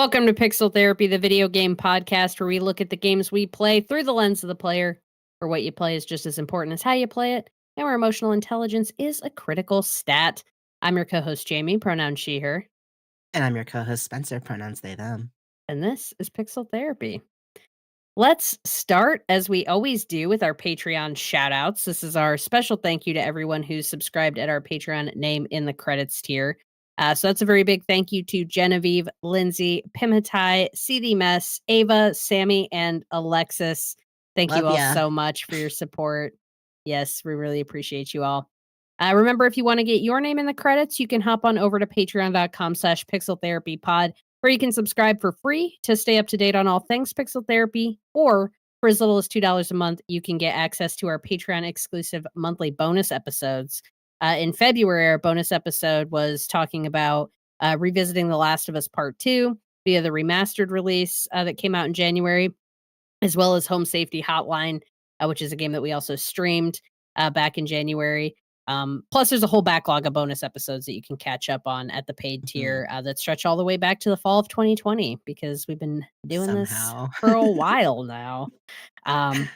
Welcome to Pixel Therapy, the video game podcast where we look at the games we play through the lens of the player, where what you play is just as important as how you play it, and where emotional intelligence is a critical stat. I'm your co-host Jamie, pronoun she, her, And I'm your co-host Spencer, pronouns they, them. and this is Pixel Therapy. Let's start, as we always do, with our Patreon shoutouts. This is our special thank you to everyone who's subscribed at our Patreon name in the credits tier. So that's a very big thank you to Genevieve, Lindsay, Pimhatai, CD Mess, Ava, Sammy, and Alexis. Thank you Love all ya. so much for your support. Yes, we really appreciate you all. Remember, if you want to get your name in the credits, you can hop on over to patreon.com/pixeltherapypod, where you can subscribe for free to stay up to date on all things Pixel Therapy, or for as little as $2 a month, you can get access to our Patreon exclusive monthly bonus episodes. In February, our bonus episode was talking about revisiting The Last of Us Part 2 via the remastered release that came out in January, as well as Home Safety Hotline, which is a game that we also streamed back in January. Plus, there's a whole backlog of bonus episodes that you can catch up on at the paid tier that stretch all the way back to the fall of 2020, because we've been doing this Somehow. for a while now.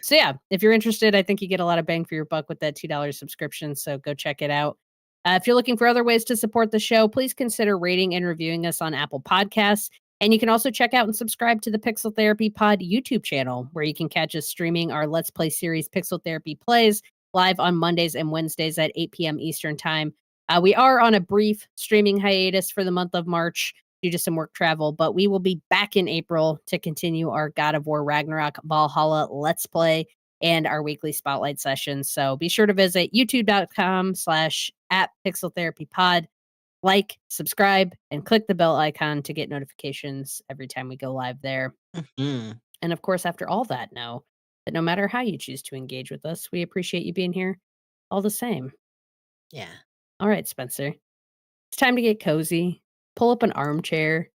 So yeah, if you're interested, I think you get a lot of bang for your buck with that $2 subscription. So go check it out. If you're looking for other ways to support the show, please consider rating and reviewing us on Apple Podcasts. And you can also check out and subscribe to the Pixel Therapy Pod YouTube channel, where you can catch us streaming our Let's Play series Pixel Therapy Plays live on Mondays and Wednesdays at 8 p.m. Eastern Time. We are on a brief streaming hiatus for the month of March due to some work travel, but we will be back in April to continue our God of War Ragnarok Valhalla Let's Play and our weekly spotlight sessions. So be sure to visit youtube.com/@pixeltherapypod. Like, subscribe, and click the bell icon to get notifications every time we go live there. Mhm. And of course, after all that, know that no matter how you choose to engage with us, we appreciate you being here all the same. Yeah. All right, Spencer, it's time to get cozy. Pull up an armchair.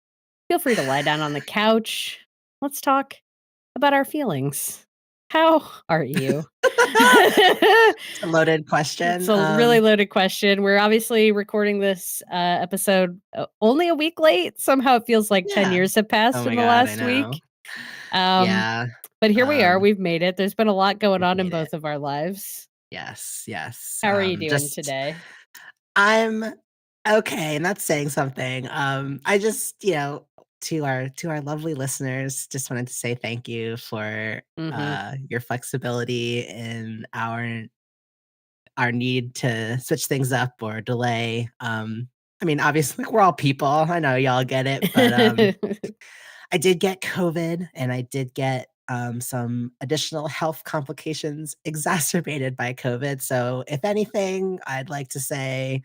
Feel free to lie down on the couch. Let's talk about our feelings. How are you? It's a loaded It's question. a really loaded question. We're obviously recording this episode only a week late. Somehow it feels like 10 Yeah. years have Oh passed in my the god, I last know. week. Um, Yeah. but here we are. Um, We've made it. There's been a lot going we've on in made it. both of our lives. Yes, yes. How are you doing Just today? I'm okay, and that's saying something. I just, to our lovely listeners, just wanted to say thank you for Mhm. your flexibility in our need to switch things up or delay. I mean, obviously, we're all people. I know y'all get it, but I did get COVID and I did get some additional health complications exacerbated by COVID. So, if anything, I'd like to say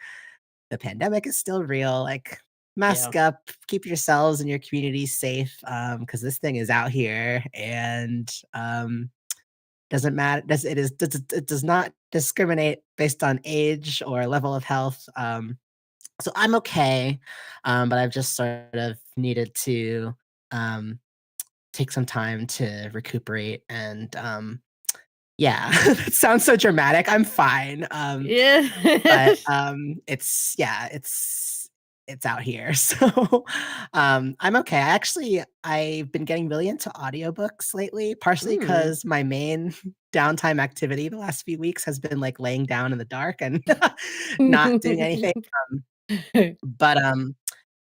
the pandemic is still real. Like, Yeah. mask up, keep yourselves and your community safe, because this thing is out here and doesn't matter. It does not discriminate based on age or level of health. So I'm okay, but I've just sort of needed to um, take some time to recuperate and yeah, it sounds so dramatic. I'm fine, Yeah. but it's out here. So I'm okay. I've been getting really into audiobooks lately, partially Mm. because my main downtime activity the last few weeks has been like laying down in the dark and not doing anything. Um, but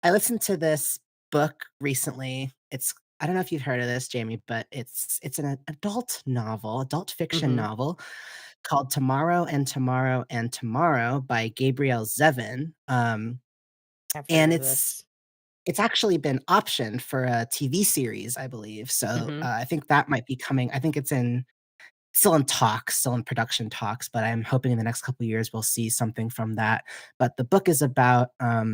I listened to this book recently. I don't know if you've heard of this, Jamie, but it's an adult fiction Mhm. novel called Tomorrow and Tomorrow and Tomorrow by Gabrielle Zevin. I've heard And of it's this. it's actually been optioned for a TV series, I believe. So Mhm. I think that might be coming. I think it's in still in talks, still in production talks, but I'm hoping in the next couple of years we'll see something from that. But the book is about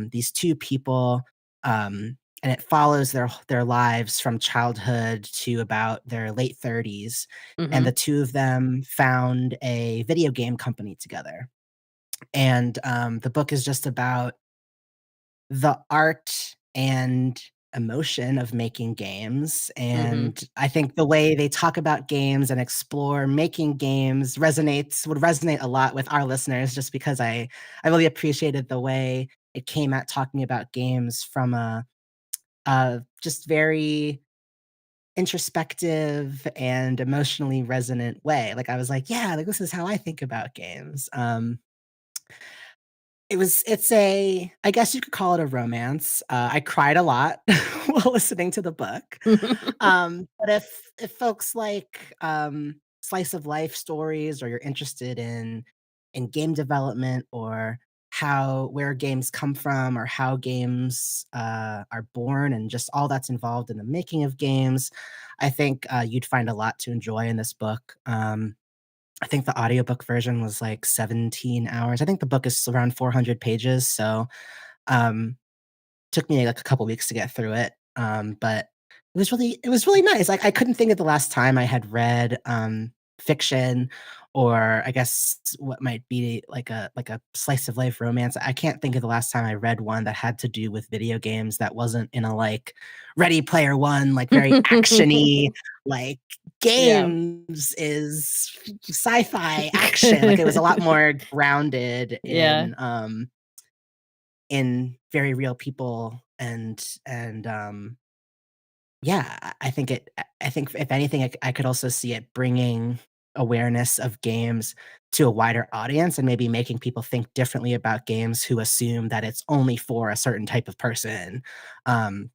these two people, and it follows their lives from childhood to about their late 30s. And Mhm. the two of them found a video game company together. And the book is just about the art and emotion of making games, Mhm. and I think the way they talk about games and explore making games would resonate a lot with our listeners just because I really appreciated the way it came at talking about games from just very introspective and emotionally resonant way. Like, I was like, "Yeah, like, this is how I think about games." It's a I guess you could call it a romance. I cried a lot while listening to the book. But if folks like, slice of life stories, or you're interested in game development, or where games come from, or how games, are born, and just all that's involved in the making of games, I think, you'd find a lot to enjoy in this book. I think the audiobook version was like 17 hours. I think the book is around 400 pages, so, um, took me, like, a couple weeks to get through it, but it was really nice. Like, I couldn't think of the last time I had read, fiction, or I guess what might be like a slice of life romance. I can't think of the last time I read one that had to do with video games that wasn't in a, like, Ready Player One, like, very actiony, like, Yeah. games is sci-fi action. Like, it was a lot more grounded Yeah. in very real people, yeah, I think if anything, I could also see it bringing awareness of games to a wider audience, and maybe making people think differently about games who assume that it's only for a certain type of person. Um,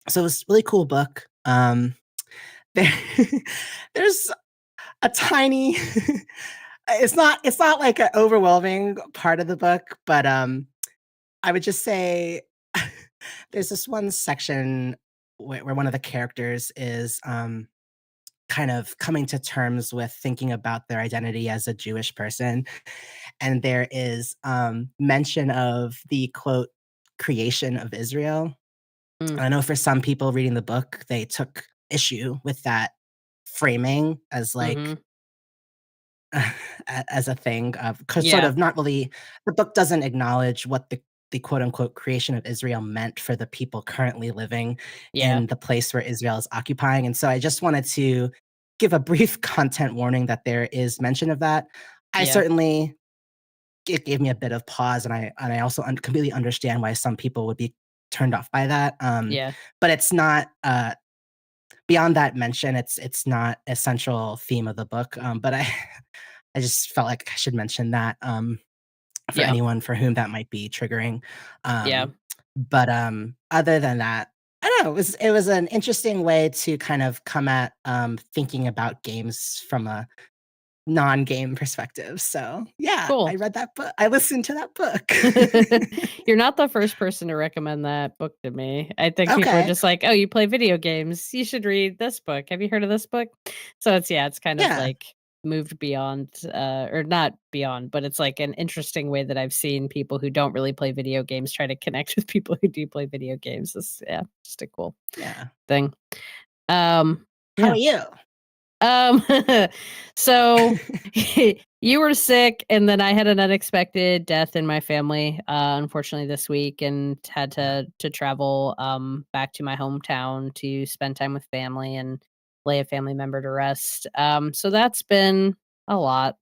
so it was a really cool book. There there's a tiny it's not like an overwhelming part of the book, but, I would just say there's this one section where one of the characters is, kind of coming to terms with thinking about their identity as a Jewish person, and there is, mention of the, quote, "creation of Israel." Mm, I know for some people reading the book, they took issue with that framing as, like, mhm. as a thing of 'cause sort Yeah. of not really the book doesn't acknowledge what the quote unquote "creation of Israel" meant for the people currently living Yeah. in the place where Israel is occupying, and so I just wanted to give a brief content warning that there is mention of that. I Yeah. certainly it gave me a bit of pause, and I also completely understand why some people would be turned off by that, Yeah. but it's not, beyond that mention, it's not a central theme of the book, but I just felt like I should mention that, for Yeah. anyone for whom that might be triggering. Yeah. But, other than that, I don't know, it was an interesting way to kind of come at, thinking about games from a non-game perspective. So, yeah, I Cool. read that book. I listened to that book. You're not the first person to recommend that book to me. I think people are Okay. just like, "Oh, you play video games. You should read this book. Have you heard of this book?" So it's kind of Yeah. like moved beyond or not beyond, but it's like an interesting way that I've seen people who don't really play video games try to connect with people who do play video games. It's yeah, just a cool Yeah. thing. How Yeah. are you? Um, so you were sick, and then I had an unexpected death in my family, unfortunately this week, and had Yeah. to travel back to my hometown to spend time with family and lay a family member to rest. So that's been a lot,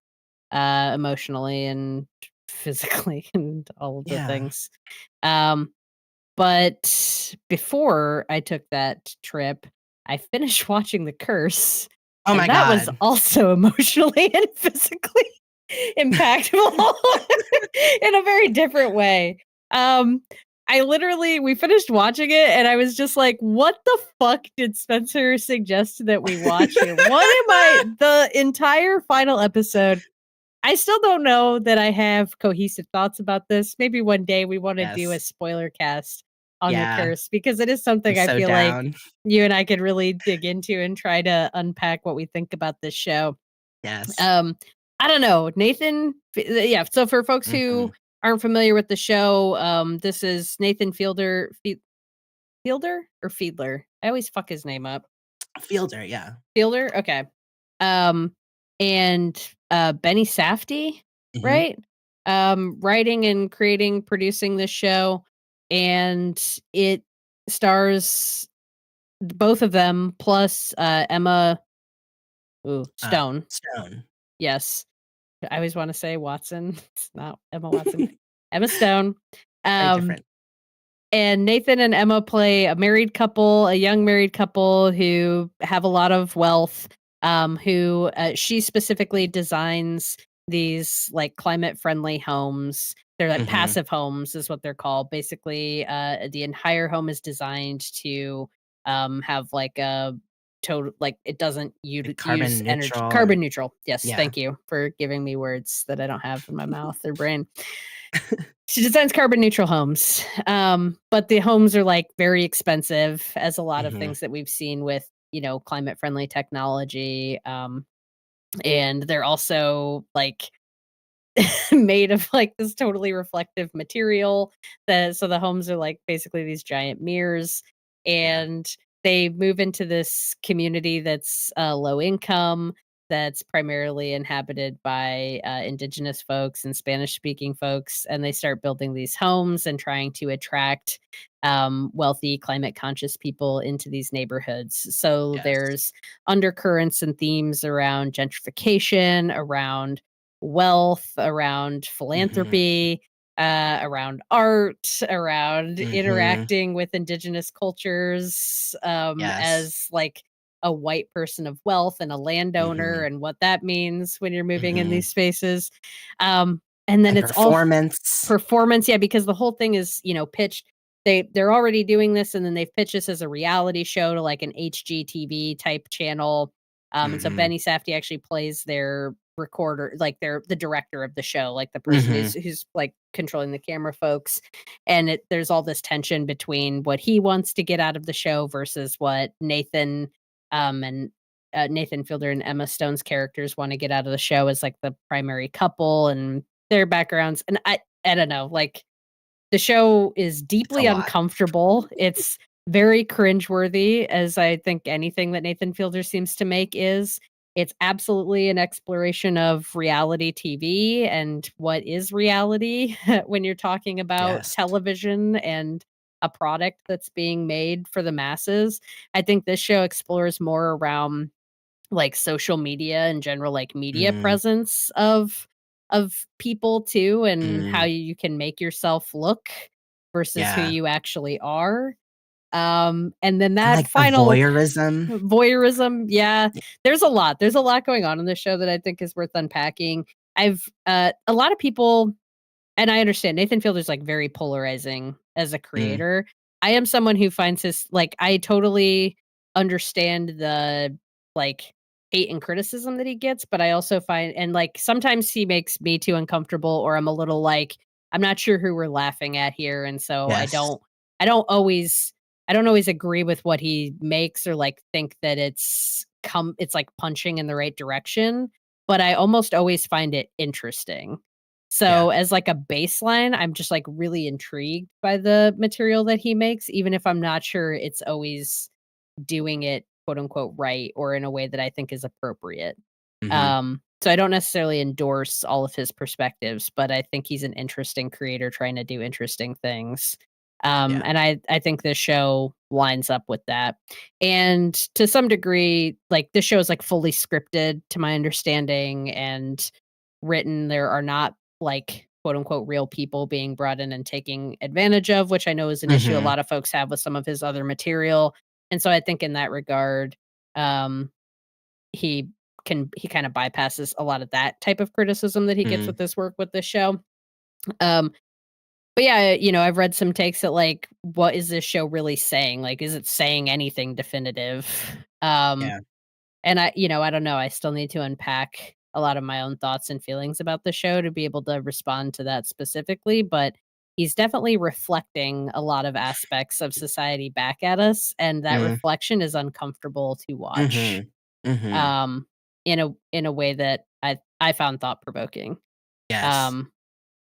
emotionally and physically and all of the Yeah. things. Um, but before I took that trip, I finished watching The Curse, Oh and my that was god. also emotionally and physically impactful in a very different way. Um, I literally we finished watching it and I was just like, "What the fuck did Spencer suggest that we watch here? What am I" the entire final episode, I still don't know that I have cohesive thoughts about this. Maybe one day we wanna do a Yes. spoiler cast on The Yeah. Curse because it is I'm something I so feel like down. you and I could really dig into and try to unpack what we think about this show. Yes. Um, I don't know, Nathan yeah, so for folks who Mhm. aren't familiar with the show, this is Nathan Fielder or Fiedler? I always fuck his name up. Fielder, yeah. Fielder? Okay. Um, and, Benny Safdie, Mhm. right? Writing and creating, producing this show, and it stars both of them plus, Emma Stone. Stone. Yes. I always wanna say Watson. It's not Emma Watson. Emma Stone. Very Um, different. And Nathan and Emma play a married couple, a young married couple who have a lot of wealth. Who she specifically designs these like climate friendly homes. They're like Mhm. passive homes, is what they're called. Basically, the entire home is designed to have like a total, like it doesn't Like use carbon energy. neutral or Carbon neutral. Yes, yeah. thank you for giving me words that I don't have in my mouth or brain. She designs carbon neutral homes. But the homes are like very expensive, as a lot of Mhm. things that we've seen with, climate friendly technology. And they're also like made of like this totally reflective material, that so the homes are like basically these giant mirrors. Yeah. And they move into this community that's low income, that's primarily inhabited by indigenous folks and Spanish speaking folks, and they start building these homes and trying to attract wealthy climate conscious people into these neighborhoods. So Yes. there's undercurrents and themes around gentrification, around wealth, around Mhm. philanthropy, around art, around Mhm. interacting with indigenous cultures, Yes. as like a white person of wealth and a landowner, Mhm. and what that means when you're moving in Mhm. these spaces. And then And it's all performance. performance, yeah, because the whole thing is, pitched. They're already doing this, and then they've pitched this as a reality show to like an HGTV type channel. And so Mhm. Benny Safdie actually plays their recorder, like they're the director of the show, like the person Mhm. who's like controlling the camera folks. And there's all this tension between what he wants to get out of the show versus what and Nathan Fielder and Emma Stone's characters want to get out of the show as like the primary couple and their backgrounds. And I don't know, like the show is It's a deeply lot. uncomfortable. It's very cringeworthy, as I think anything that Nathan Fielder seems to make is. It's absolutely an exploration of reality TV and what is reality when you're talking about Yes. television and a product that's being made for the masses. I think this show explores more around like social media and general like media Mm. presence of people too, and how Mm. you can make yourself look versus who Yeah. you actually are. And then And, that like, the final voyeurism. voyeurism, yeah, Y there's a lot going on in this show that I think is worth unpacking. I've a lot of people, and I understand Nathan Fielder's like very polarizing as a Mm. creator. I am someone who finds his like I totally understand the like hate and criticism that he gets, but I also find, and like sometimes he makes me too uncomfortable, or I'm a little like I'm not sure who we're laughing at here, and so Yes. I don't always I don't always agree with what he makes, or like think that it's like punching in the right direction, but I almost always find it interesting. Yeah. So as like a baseline, I'm just like really intrigued by the material that he makes, even if I'm not sure it's always doing it quote unquote right or in a way that I think is appropriate. Mhm. So I don't necessarily endorse all of his perspectives, but I think he's an interesting creator trying to do interesting things. Yeah. And I think this show lines up with that. And to some degree, like this show is like fully scripted to my understanding and written. There are not like quote unquote real people being brought in and taking advantage of, which I know is an issue a Mhm. lot of folks have with some of his other material. And so I think in that regard, um, he he kind of bypasses a lot of that type of criticism that he gets Mm. with this work with this show. Um, but yeah, I've read some takes that like, what is this show really saying? Like, is it saying anything definitive? Um, Yeah. and I don't know. I still need to unpack a lot of my own thoughts and feelings about the show to be able to respond to that specifically. But he's definitely reflecting a lot of aspects of society back at us, and that Mm. reflection is uncomfortable to watch. Mhm. Mhm. Um, in a way that I found thought provoking. Yes. Um,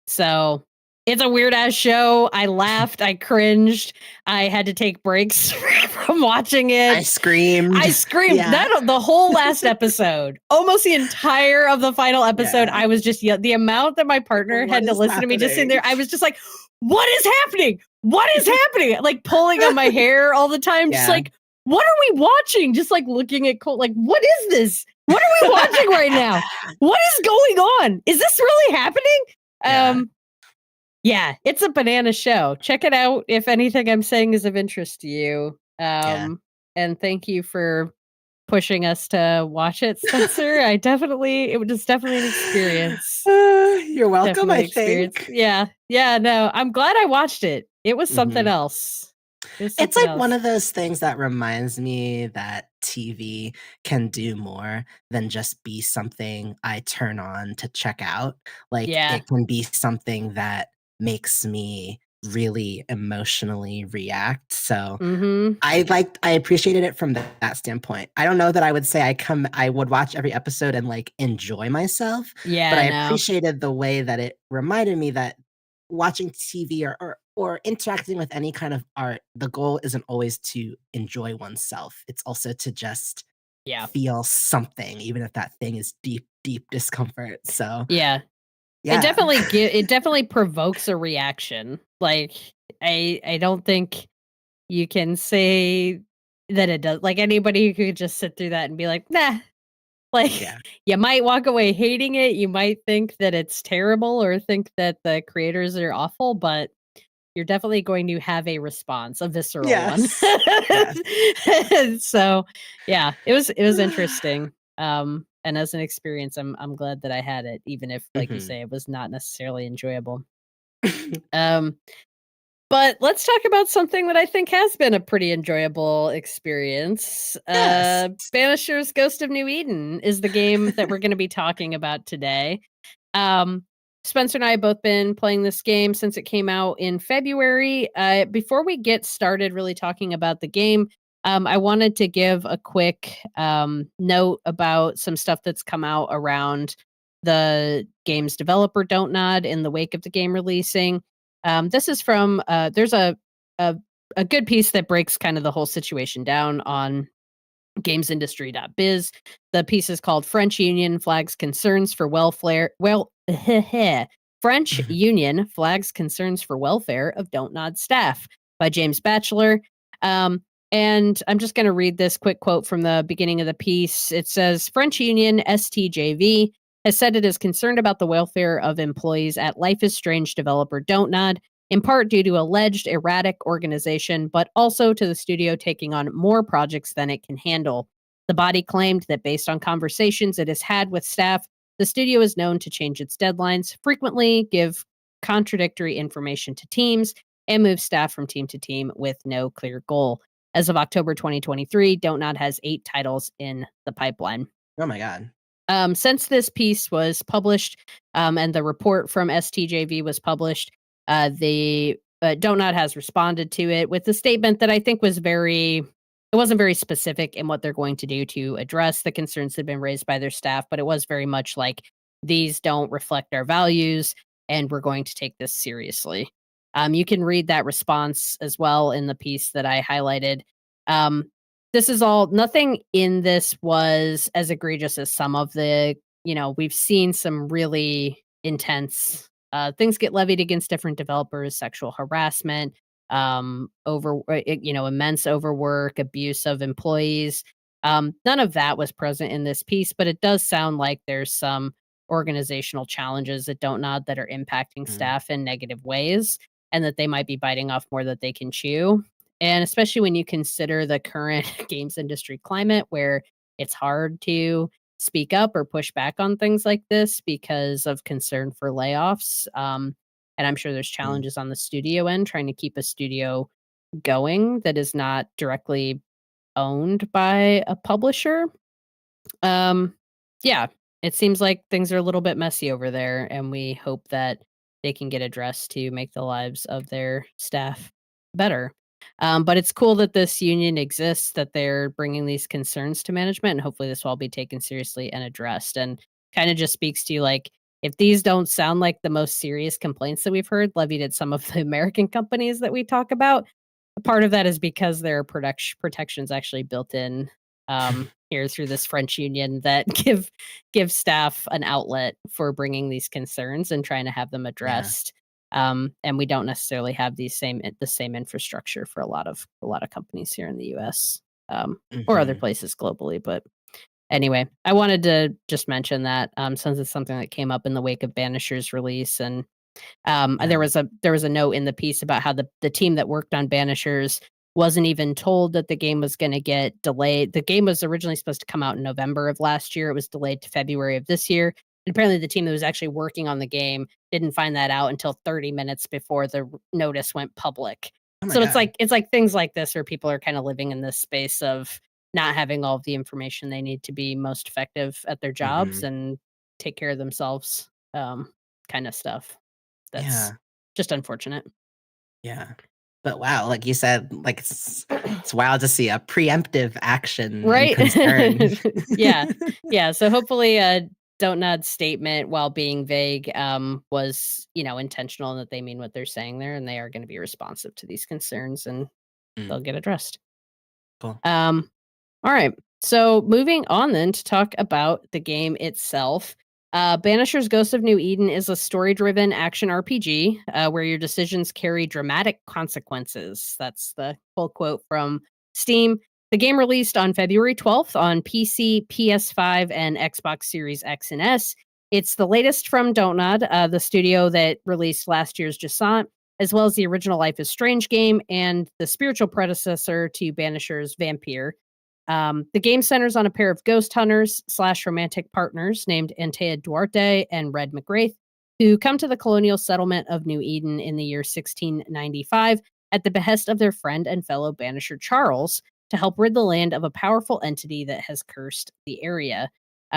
so it's a weird ass show. I laughed, I cringed, I had to take breaks from watching I it. I screamed. screamed Yeah. that the whole last episode, almost the entire of the final episode. Yeah. I was just the amount that my partner What had to is listen to me just sitting happening? there. I was just like, "What is happening? What is happening?" Like pulling on my hair all the time, just Yeah. like, "What are we watching?" Just like looking at Cole, like, "What is this? What are we watching right now? What is going on? Is this really happening?" Yeah. Um, Yeah, it's a banana show. Check it out if anything I'm saying is of interest to you. Yeah. And thank you for pushing us to watch it, Spencer. It was definitely an experience. You're welcome, Definitely I an experience. think. Yeah. Yeah, no, I'm glad I watched it. It was something Mhm. else. It was It's something like one else. of those things that reminds me that TV can do more than just be something I turn on to check out. Like, Yeah. it can be something that makes me really emotionally react, so Mhm. I appreciated it from that standpoint. I don't know that I would say I would watch every episode and, like, enjoy myself, but Yeah, I no. appreciated the way that it reminded me that watching TV or interacting with any kind of art, the goal isn't always to enjoy oneself. It's also to just Yeah. feel something, even if that thing is deep, deep discomfort. So, Yeah. yeah. It definitely provokes a reaction. Like I don't think you can say that it does. Like anybody who could just sit through that and be like, "Nah." Like Yeah. you might walk away hating it. You might think that it's terrible or think that the creators are awful, but you're definitely going to have a response, a visceral one. Yes. Yes. So, yeah, it was interesting. And as an experience, I'm glad that I had it, even if, like you Mhm. say, it was not necessarily enjoyable. Um, but let's talk about something that I think has been a pretty enjoyable experience. Yes. Banishers Ghost of New Eden is the game that we're going to be talking about today. Um, Spencer and I have both been playing this game since it came out in February. Before we get started really talking about the game, I wanted to give a quick note about some stuff that's come out around the game's developer Don't Nod in the wake of the game releasing. This is from there's a a good piece that breaks kind of the whole situation down on gamesindustry.biz. The piece is called French Union Flags Concerns for Welfare. Well, French Union Flags Concerns for Welfare of Don't Nod Staff by James Batchelor. Um, and I'm just going to read this quick quote from the beginning of the piece. It says French Union STJV has said it is concerned about the welfare of employees at Life is Strange developer Don't Nod, in part due to alleged erratic organization, but also to the studio taking on more projects than it can handle. The body claimed that based on conversations it has had with staff, the studio is known to change its deadlines, frequently give contradictory information to teams, and move staff from team to team with no clear goal. As of October 2023, Don't Nod has 8 titles in the pipeline. Oh my god. Since this piece was published and the report from STJV was published, the Donut has responded to it with a statement that I think was it wasn't very specific in what they're going to do to address the concerns that have been raised by their staff, but it was very much like these don't reflect our values and we're going to take this seriously. You can read that response as well in the piece that I highlighted. Um, this is all nothing in this was as egregious as some of we've seen some really intense things get levied against different developers, sexual harassment, immense overwork, abuse of employees. None of that was present in this piece, but it does sound like there's some organizational challenges that don't nod that are impacting Mm. staff in negative ways and that they might be biting off more that they can chew. And especially when you consider the current games industry climate where it's hard to speak up or push back on things like this because of concern for layoffs. And I'm sure there's Mm. challenges on the studio end trying to keep a studio going that is not directly owned by a publisher. Um, yeah, it seems like things are a little bit messy over there, and we hope that they can get addressed to make the lives of their staff better. But it's cool that this union exists, that they're bringing these concerns to management, and hopefully this will all be taken seriously and addressed. And kind of just speaks to like, if these don't sound like the most serious complaints that we've heard levied at some of the American companies that we talk about, part of that is because there are protections actually built in here through this French union that give staff an outlet for bringing these concerns and trying to have them Yeah. addressed. And we don't necessarily have the same infrastructure for a lot of companies here in the U.S. Or other Mhm. places globally. But anyway, I wanted to just mention that since it's something that came up in the wake of Banisher's release, and There was a note in the piece about how the team that worked on Banishers wasn't even told that the game was going to get delayed. The game was originally supposed to come out in November of last year. It was delayed to February of this year. And apparently the team that was actually working on the game didn't find that out until 30 minutes before the notice went public. So God. it's like things like this where people are kind of living in this space of not having all of the information they need to be most effective at their jobs and take care of themselves, kind of stuff. That's just unfortunate. Yeah. But wow, like you said, like it's wild to see a preemptive action and Right? concern. Yeah. Yeah, so hopefully, Don't Nod's statement, while being vague, was, intentional and that they mean what they're saying there, and they are gonna be responsive to these concerns, and they'll get addressed. Cool. Alright. So moving on then to talk about the game itself. Banishers Ghosts of New Eden is a story-driven action RPG where your decisions carry dramatic consequences. That's the full quote from Steam. The game released on February 12th on PC, PS5, and Xbox Series X and S. It's the latest from Don't Nod, the studio that released last year's Jasant, as well as the original Life is Strange game and the spiritual predecessor to Banishers Vampyr. The game centers on a pair of ghost hunters / romantic partners named Antea Duarte and Red McGrath, who come to the colonial settlement of New Eden in the year 1695 at the behest of their friend and fellow banisher Charles to help rid the land of a powerful entity that has cursed the area.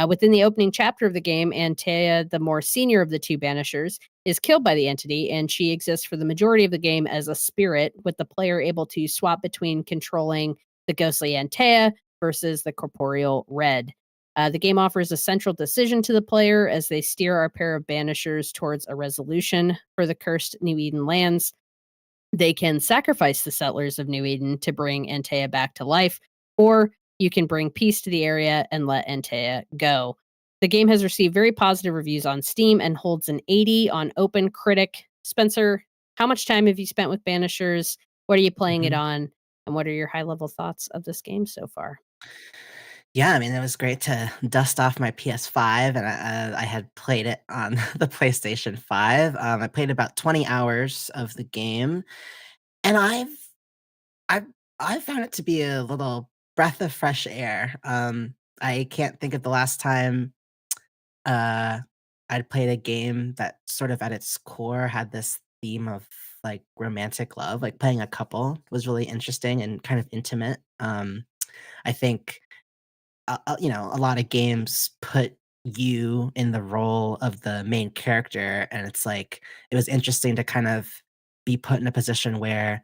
Within the opening chapter of the game, Antea, the more senior of the two banishers, is killed by the entity, and she exists for the majority of the game as a spirit, with the player able to swap between controlling the ghostly Antea versus the corporeal Red. The game offers a central decision to the player as they steer our pair of banishers towards a resolution for the cursed New Eden lands. They can sacrifice the settlers of New Eden to bring Antea back to life, or you can bring peace to the area and let Antea go. The game has received very positive reviews on Steam and holds an 80 on Open Critic. Spencer, how much time have you spent with Banishers? What are you playing it on? And what are your high-level thoughts of this game so far? Yeah, I mean, it was great to dust off my PS5, and I had played it on the PlayStation 5. I played about 20 hours of the game, and I've I've found it to be a little breath of fresh air. I can't think of the last time uh, I'd played a game that sort of at its core had this theme of like romantic love. Like playing a couple was really interesting and kind of intimate. I think a lot of games put you in the role of the main character, and it's like it was interesting to kind of be put in a position where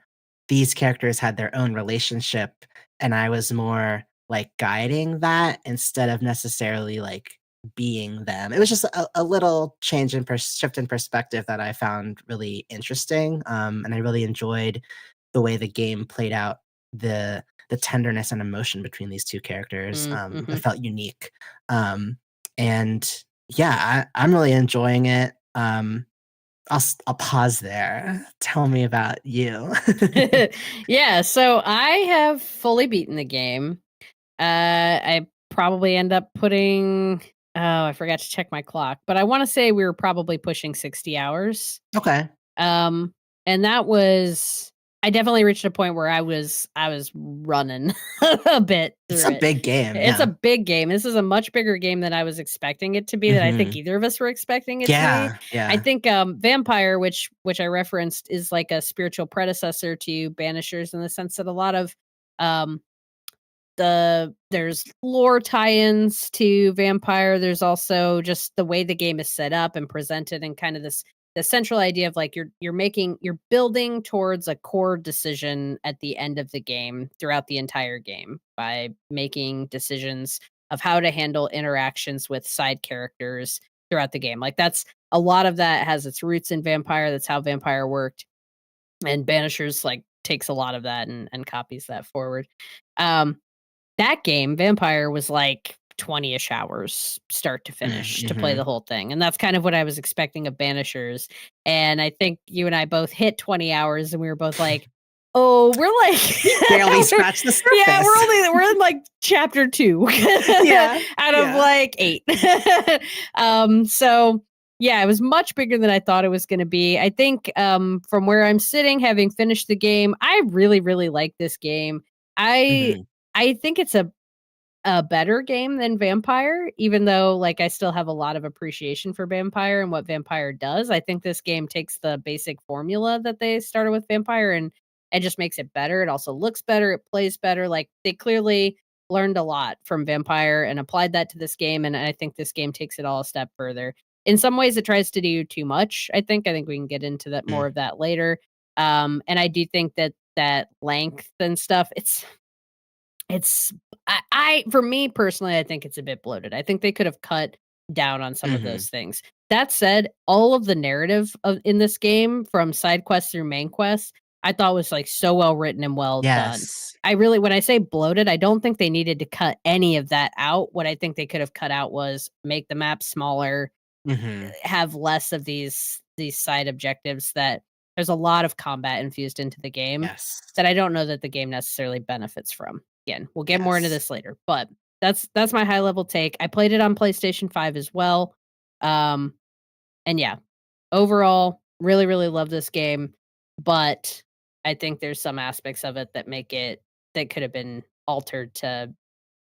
these characters had their own relationship, and I was more like guiding that instead of necessarily like being them. It was just a little change in shift in perspective that I found really interesting, and I really enjoyed the way the game played out the tenderness and emotion between these two characters. It felt unique. And yeah, I'm really enjoying it. I'll pause there. Tell me about you. Yeah, so I have fully beaten the game. I probably end up putting I forgot to check my clock, but I want to say we were probably pushing 60 hours. Okay. And that was I definitely reached a point where I was running a bit It's through a it. big game. It's Yeah. a big game. This is a much bigger game than I was expecting it to be, that I think either of us were expecting it to Yeah. be. Yeah. I think Vampyr, which I referenced, is like a spiritual predecessor to Banishers in the sense that a lot of um there's lore tie-ins to Vampyr. There's also just the way the game is set up and presented, and kind of the central idea of like you're building towards a core decision at the end of the game throughout the entire game by making decisions of how to handle interactions with side characters throughout the game. Like that's a lot of that has its roots in Vampyr. That's how Vampyr worked. And Banishers like takes a lot of that and copies that forward. That game, Vampyr, was like 20-ish hours start to finish to play the whole thing. And that's kind of what I was expecting of Banishers. And I think you and I both hit 20 hours and we were both like, oh, we're like barely scratched the surface. Yeah, we're in like chapter 2. Yeah. Out of like 8. So Yeah, it was much bigger than I thought it was gonna be. I think, from where I'm sitting, having finished the game, I really, really like this game. I Mhm. I think it's a better game than Vampyr, even though, like, I still have a lot of appreciation for Vampyr and what Vampyr does. I think this game takes the basic formula that they started with Vampyr and just makes it better. It also looks better, it plays better. Like, they clearly learned a lot from Vampyr and applied that to this game, and I think this game takes it all a step further. In some ways, it tries to do too much, I think. I think we can get into that more Mm. of that later. And I do think that that length and stuff, it's I for me personally, I think it's a bit bloated. I think they could have cut down on some of Mhm. those things. That said, all of the narrative in this game, from side quests through main quests, I thought was like so well written and well done. Yes. I really, when I say bloated, I don't think they needed to cut any of that out. What I think they could have cut out was make the map smaller, Mhm. have less of these side objectives. That there's a lot of combat infused into the game Yes. that I don't know that the game necessarily benefits from. Again, we'll get more into Yes. this later, but that's my high level take. I played it on PlayStation 5 as well. Um and yeah, overall really really love this game, but I think there's some aspects of it that make it that could have been altered to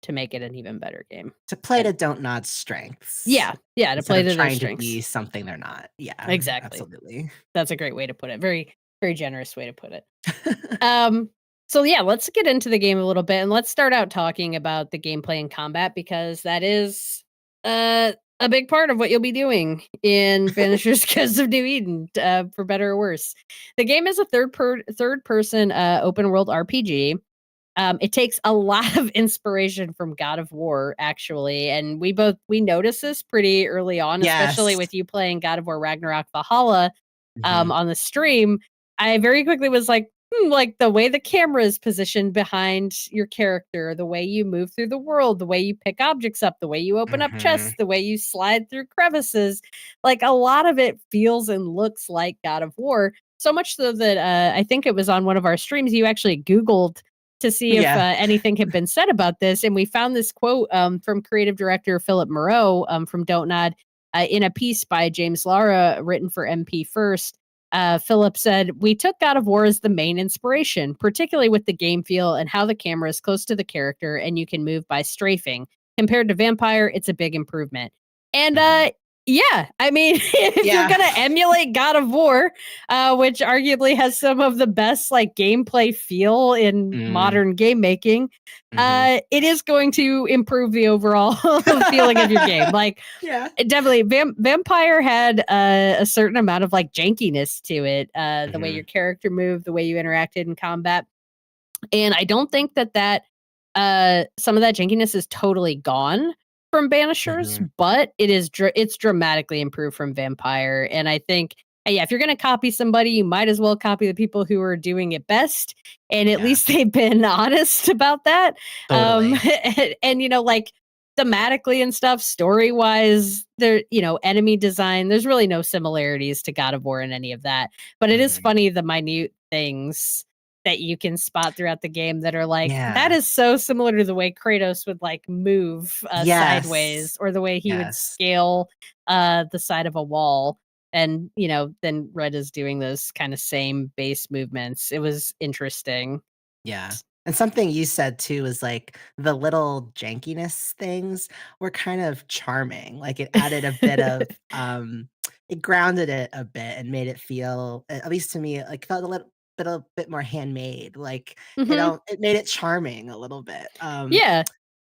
make it an even better game. To play And to don't nod's strengths yeah, yeah, to instead play of to their trying to strengths. be something they're not. Yeah, Exactly. absolutely. That's a great way to put it. Very very generous way to put it. Um, so yeah, let's get into the game a little bit and let's start out talking about the gameplay and combat because that is a big part of what you'll be doing in Banishers Because of New Eden, for better or worse. The game is a third person open world RPG. It takes a lot of inspiration from God of War, actually, and we noticed this pretty early on, especially Yes. with you playing God of War Ragnarok Valhalla Mhm. on the stream. I very quickly was like, like the way the camera is positioned behind your character, the way you move through the world, the way you pick objects up, the way you open up chests, Mhm. the way you slide through crevices, like a lot of it feels and looks like God of War. So much so that I think it was on one of our streams, you actually Googled to see if Yeah. anything had been said about this. And we found this quote from creative director Philip Moreau from Don't Nod in a piece by James Lara written for MP First. Philip said, "We took God of War as the main inspiration, particularly with the game feel and how the camera is close to the character and you can move by strafing. Compared to Vampyr, it's a big improvement." And Mhm. yeah, I mean, if you're Yeah. gonna emulate God of War, which arguably has some of the best like gameplay feel in Mm. modern game making, Mhm. it is going to improve the overall feeling of your game. Like, Yeah. definitely, Vampyr had a certain amount of like jankiness to it, the way your Mhm. character moved, the way you interacted in combat, and I don't think that some of that jankiness is totally gone from Banishers, Mhm. but it's dramatically improved from Vampyr, and I think, yeah, if you're gonna copy somebody, you might as well copy the people who are doing it best, and at Yeah. least they've been honest about that. Totally. And, like, thematically and stuff, story-wise, there enemy design, there's really no similarities to God of War in any of that, but it is Mhm. funny the minute things that you can spot throughout the game that are like, that Yeah. is so similar to the way Kratos would like move Yes. sideways or the way he would Yes. scale the side of a wall. And, then Red is doing those kind of same base movements. It was interesting. Yeah. And something you said too is like the little jankiness things were kind of charming. Like it added a bit of it grounded it a bit and made it feel, at least to me, like felt a bit more handmade. Like Hmm. it made it charming a little bit. Yeah.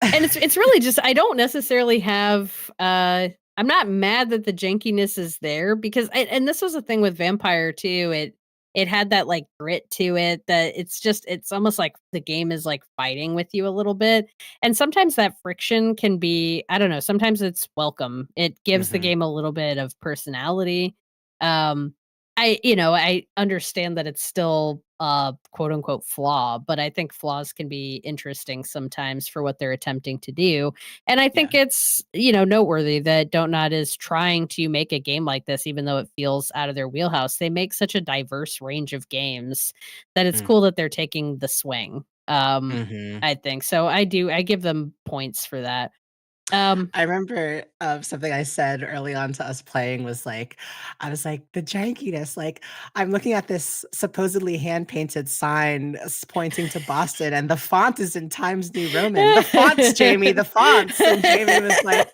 And it's really just I don't necessarily have I'm not mad that the jankiness is there because and this was a thing with Vampyr too. It had that like grit to it that it's almost like the game is like fighting with you a little bit. And sometimes that friction can be, I don't know, sometimes it's welcome. It gives the Mhm. game a little bit of personality. Um I understand that it's still quote unquote flaw, but I think flaws can be interesting sometimes for what they're attempting to do. And I Yeah. think it's, noteworthy that Don't Nod is trying to make a game like this, even though it feels out of their wheelhouse. They make such a diverse range of games that it's Mm. cool that they're taking the swing. Mhm. I think so. I give them points for that. Um, I remember, something I said early on to us playing was like, I was like, "The jankiness," like, I'm looking at this supposedly hand-painted sign pointing to Boston, and the font is in Times New Roman. "The fonts, Jamie, the fonts," and Jamie was like,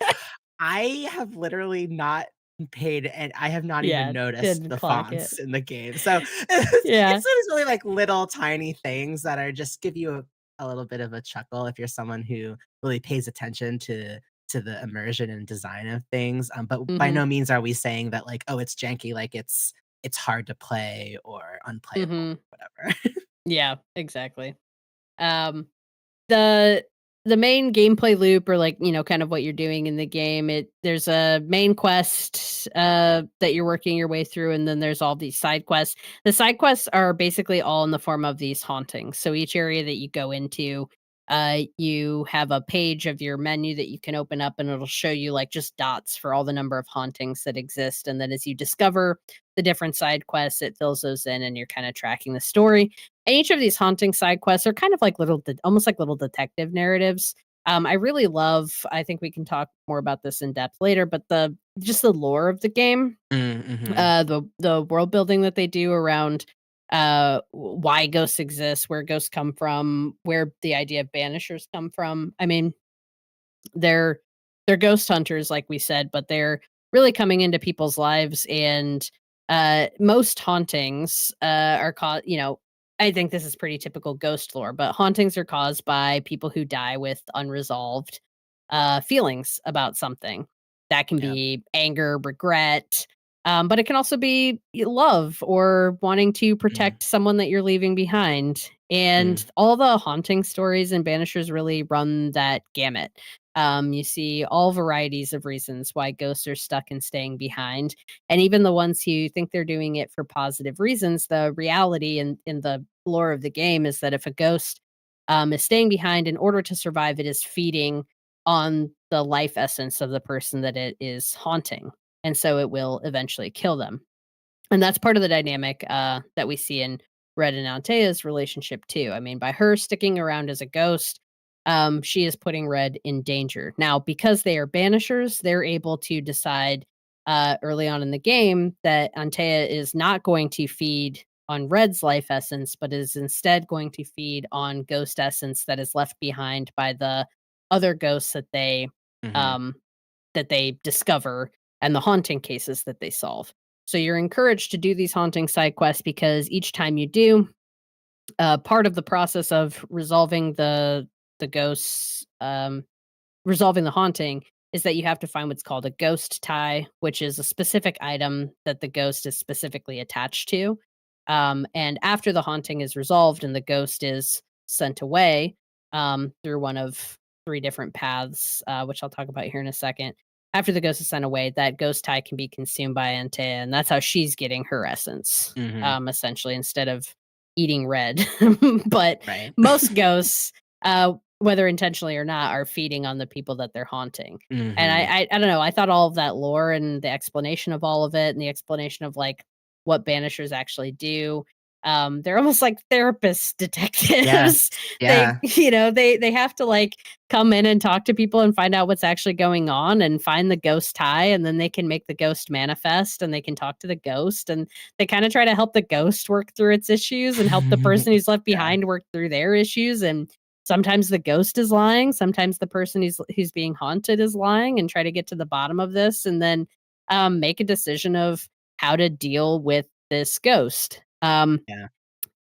"I have literally not paid and I have not even yeah, noticed didn't the clock it. fonts in the game." So, it's Yeah. those really, like, little tiny things that are just give you a little bit of a chuckle if you're someone who really pays attention to the immersion and design of things, but by Mhm. no means are we saying that, like, "Oh, it's janky," like, it's hard to play or unplayable, Mhm. whatever. Yeah, exactly. Um, the the main gameplay loop or like, kind of what you're doing in the game, there's a main quest that you're working your way through and then there's all these side quests. The side quests are basically all in the form of these hauntings. So each area that you go into, you have a page of your menu that you can open up and it'll show you like just dots for all the number of hauntings that exist. And then as you discover the different side quests, it fills those in and you're kind of tracking the story. And each of these haunting side quests are kind of like almost like little detective narratives. I really love. I think we can talk more about this in depth later, but the lore of the game, Mm, mhm. the world building that they do around why ghosts exist, where ghosts come from, where the idea of banishers come from. I mean, they're they're ghost hunters, like we said, but they're really coming into people's lives and most hauntings are caused, I think this is pretty typical ghost lore, but hauntings are caused by people who die with unresolved feelings about something. That can Yep. be anger, regret, but it can also be love or wanting to Mm, protect someone that you're leaving behind. And mm, all the haunting stories and banishers really run that gamut. You see all varieties of reasons why ghosts are stuck and staying behind. And even the ones who think they're doing it for positive reasons, the reality in the lore of the game is that if a ghost is staying behind in order to survive, it is feeding on the life essence of the person that it is haunting. And so it will eventually kill them. And that's part of the dynamic that we see in Red and Antea's relationship too. I mean, by her sticking around as a ghost, she is putting Red in danger. Now, because they are banishers, they're able to decide early on in the game that Antea is not going to feed on Red's life essence, but is instead going to feed on ghost essence that is left behind by the other ghosts mhm. um, that they discover and the haunting cases that they solve. So you're encouraged to do these haunting side quests because each time you do, part of the process of resolving the ghosts, resolving the haunting, is that you have to find what's called a ghost tie, which is a specific item that the ghost is specifically attached to. And after the haunting is resolved and the ghost is sent away through one of three different paths, which I'll talk about here in a second. After the ghost is sent away, that ghost tie can be consumed by Antea, and that's how she's getting her essence, Mhm. essentially, instead of eating red. But Right. most ghosts, whether intentionally or not, are feeding on the people that they're haunting. And Mhm. I don't know, I thought all of that lore and the explanation of all of it and the explanation of, like, what banishers actually do, they're almost like therapist Yes. detectives. They Yeah. they have to, like, come in and talk to people and find out what's actually going on and find the ghost tie, and then they can make the ghost manifest, and they can talk to the ghost, and they kinda try to help the ghost work through its issues and help the person who's left Yeah. behind work through their issues, and sometimes the ghost is lying, sometimes the person who's being haunted is lying, and try to get to the bottom of this, and then, make a decision of how to deal with this ghost. Yeah.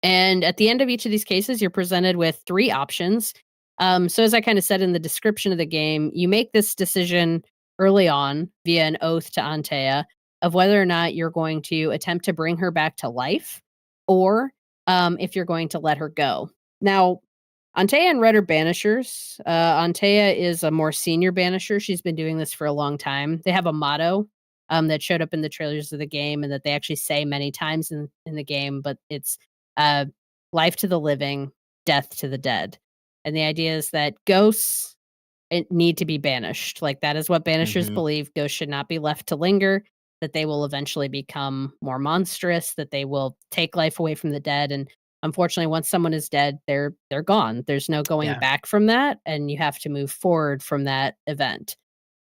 And at the end of each of these cases, you're presented with three options. So, as I kind of said in the description of the game, you make this decision early on via an oath to Antea of whether or not you're going to attempt to bring her back to life or if you're going to let her go. Now, Antea and Red are banishers. Antea is a more senior banisher. She's been doing this for a long time. They have a motto that showed up in the trailers of the game and that they actually say many times in the game, but it's uh, life to the living, death to the dead. And the idea is that ghosts need to be banished. Like that is what banishers Mhm. believe. Ghosts should not be left to linger, that they will eventually become more monstrous, that they will take life away from the dead. And unfortunately, once someone is dead, they're gone. There's no going Yeah. back from that. And you have to move forward from that event.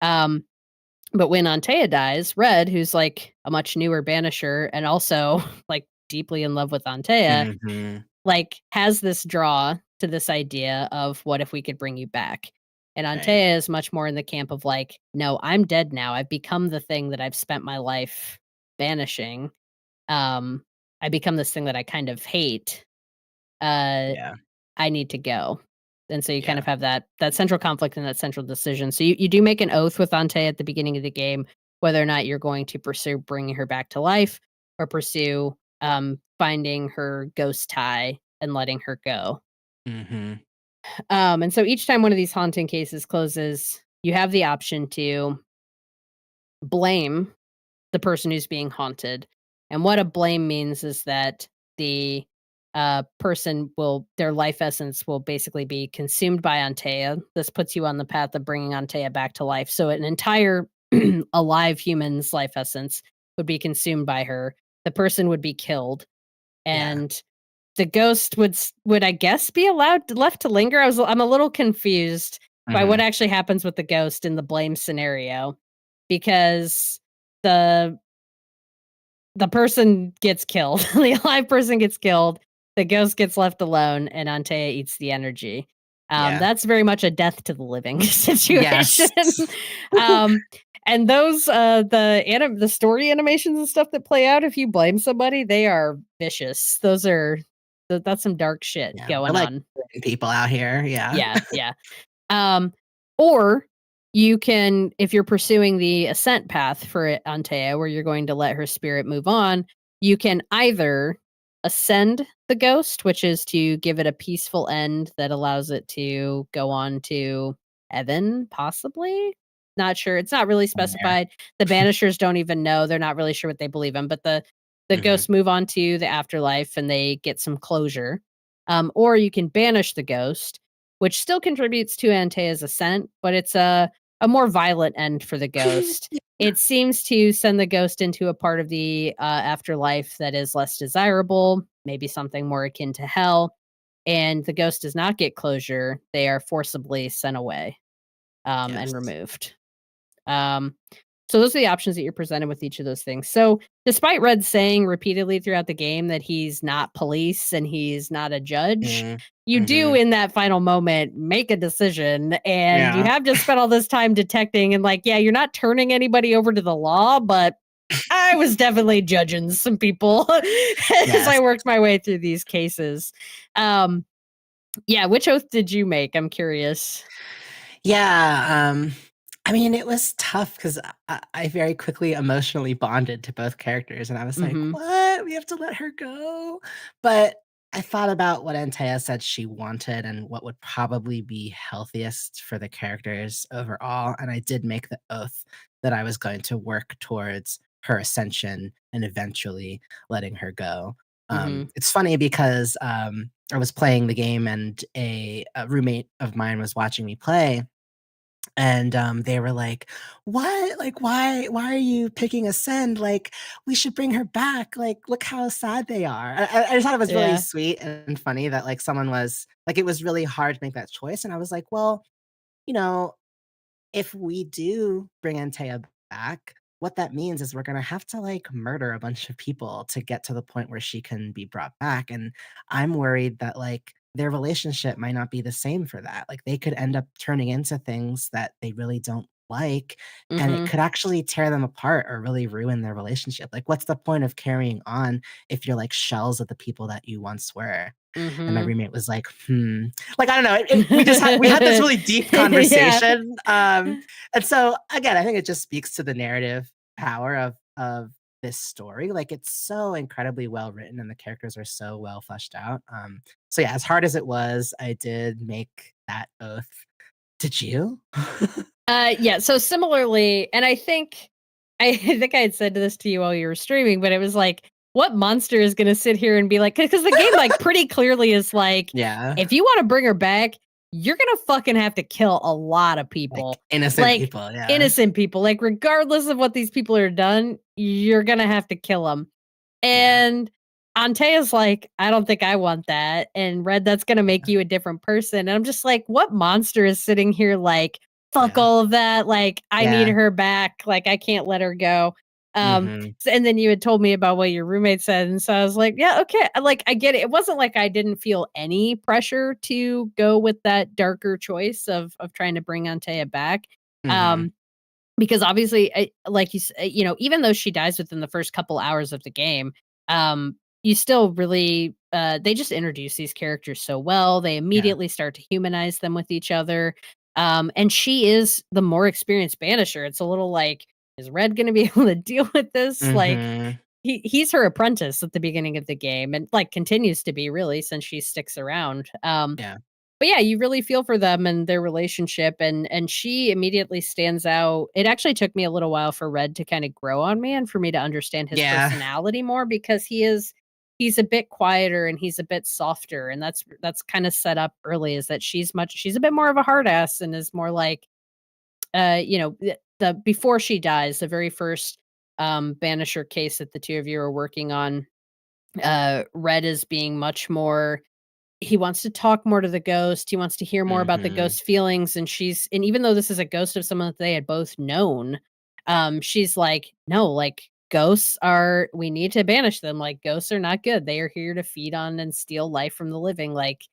But when Antea dies, Red, who's like a much newer Banisher and also like deeply in love with Antea, Mhm. like has this draw to this idea of what if we could bring you back? And Right. Antea is much more in the camp of like, no, I'm dead now. I've become the thing that I've spent my life banishing. Um, I become this thing that I kind of hate. Uh, Yeah. I need to go. And so you kind Yeah. of have that central conflict and that central decision. So you do make an oath with Ante at the beginning of the game, whether or not you're going to pursue bringing her back to life or pursue finding her ghost tie and letting her go. Mhm. And so each time one of these haunting cases closes, you have the option to blame the person who's being haunted. And what a blame means is that the person will, their life essence will basically be consumed by Antea. This puts you on the path of bringing Antea back to life. So an entire alive human's life essence would be consumed by her. The person would be killed, Yeah. and the ghost would I guess be allowed left to linger. I'm a little confused by what Mhm. actually happens with the ghost in the blame scenario because the the person gets killed. The alive person gets killed. The ghost gets left alone, and Antea eats the energy. Yeah. That's very much a death to the living situation. Yes. um, and those the story animations and stuff that play out if you blame somebody, they are vicious. That's some dark shit Yeah. We're going like on. people out here. Yeah. Yeah, yeah. Um, or you can, if you're pursuing the ascent path for Antea, where you're going to let her spirit move on, you can either ascend the ghost, which is to give it a peaceful end that allows it to go on to heaven, possibly. Not sure. It's not really Somewhere. specified. The Banishers don't even know. They're not really sure what they believe in, but the Mhm. ghosts move on to the afterlife and they get some closure. Or you can banish the ghost, which still contributes to Antea's ascent, but it's a more violent end for the ghost. It seems to send the ghost into a part of the afterlife that is less desirable, maybe something more akin to hell. And the ghost does not get closure; they are forcibly sent away and Yes. removed. Um, so those are the options that you're presented with each of those things. So despite Red saying repeatedly throughout the game that he's not police and he's not a judge, Mhm. you do Mhm. in that final moment make a decision and you Yeah. have just spent all this time detecting and like, yeah, you're not turning anybody over to the law, but I was definitely judging some people as Yes. I worked my way through these cases. Um, yeah, which oath did you make? I'm curious. Yeah, I mean, it was tough 'cause I very quickly emotionally bonded to both characters, and I was like, Mhm. "What? We have to let her go?" But I thought about what Antea said she wanted and what would probably be healthiest for the characters overall, and I did make the oath that I was going to work towards her ascension and eventually letting her go. Mhm. It's funny because, I was playing the game and a roommate of mine was watching me play, and, they were like, "What? Like, why are you picking Ascend? Like, we should bring her back. Like, look how sad they are." I just thought it was really Yeah. sweet and funny that, like, someone was like, it was really hard to make that choice, and I was like, "Well, you know, if we do bring Antea back, what that means is we're gonna have to, like, murder a bunch of people to get to the point where she can be brought back, and I'm worried that, like, their relationship might not be the same for that, like, they could end up turning into things that they really don't like, and it Mhm. could actually tear them apart or really ruin their relationship, like, what's the point of carrying on if you're, like, shells of the people that you once were? And my Mhm. roommate was like, "Hmm." Like, I don't know, we had this really deep Yeah. conversation, and so, again, I think it just speaks to the narrative power of this story, like, it's so incredibly well written and the characters are so well fleshed out, so, yeah, as hard as it was, I did make that oath. Did you? Yeah, so similarly, and I think I had said this to you while you were streaming, but it was like, what monster is gonna sit here and be like, because the game, like, pretty clearly is like, Yeah, if you wanna bring her back, you're gonna fucking have to kill a lot of like, people. innocent Like, people, yeah. innocent people, like, regardless of what these people are done, you're gonna have to kill them. Yeah, And Antea's like, "I don't think I want that," and Red, "That's gonna make yeah. you a different person," and I'm just like, "What monster is sitting here, like, fuck Yeah. all of that. Like, I need Yeah. her back. Like, I can't let her go. Mhm. And then you had told me about what your roommate said. And so I was like, yeah, okay. Like, I get it. It wasn't like I didn't feel any pressure to go with that darker choice of trying to bring Antea back. Mhm. Um, because obviously, like even though she dies within the first couple hours of the game, you still really they just introduce these characters so well. They Yeah. immediately start to humanize them with each other. And she is the more experienced banisher. It's a little like, is Red going to be able to deal with this? Like, Mhm. he's her apprentice at the beginning of the game, and like continues to be really since she sticks around. Yeah. But yeah, you really feel for them and their relationship, and she immediately stands out. It actually took me a little while for Red to kind of grow on me and for me to understand his Yeah. personality more, because he's a bit quieter and he's a bit softer, and that's kind of set up early, is that she's a bit more of a hard ass and is more like the before she dies, the very first banisher case that the two of you are working on, Red is being much more, he wants to talk more to the ghost. He wants to hear more about the Mhm. ghost's feelings, and even though this is a ghost of someone that they had both known, she's like, "No, like ghosts are, we need to banish them. Like ghosts are not good. They are here to feed on and steal life from the living. Like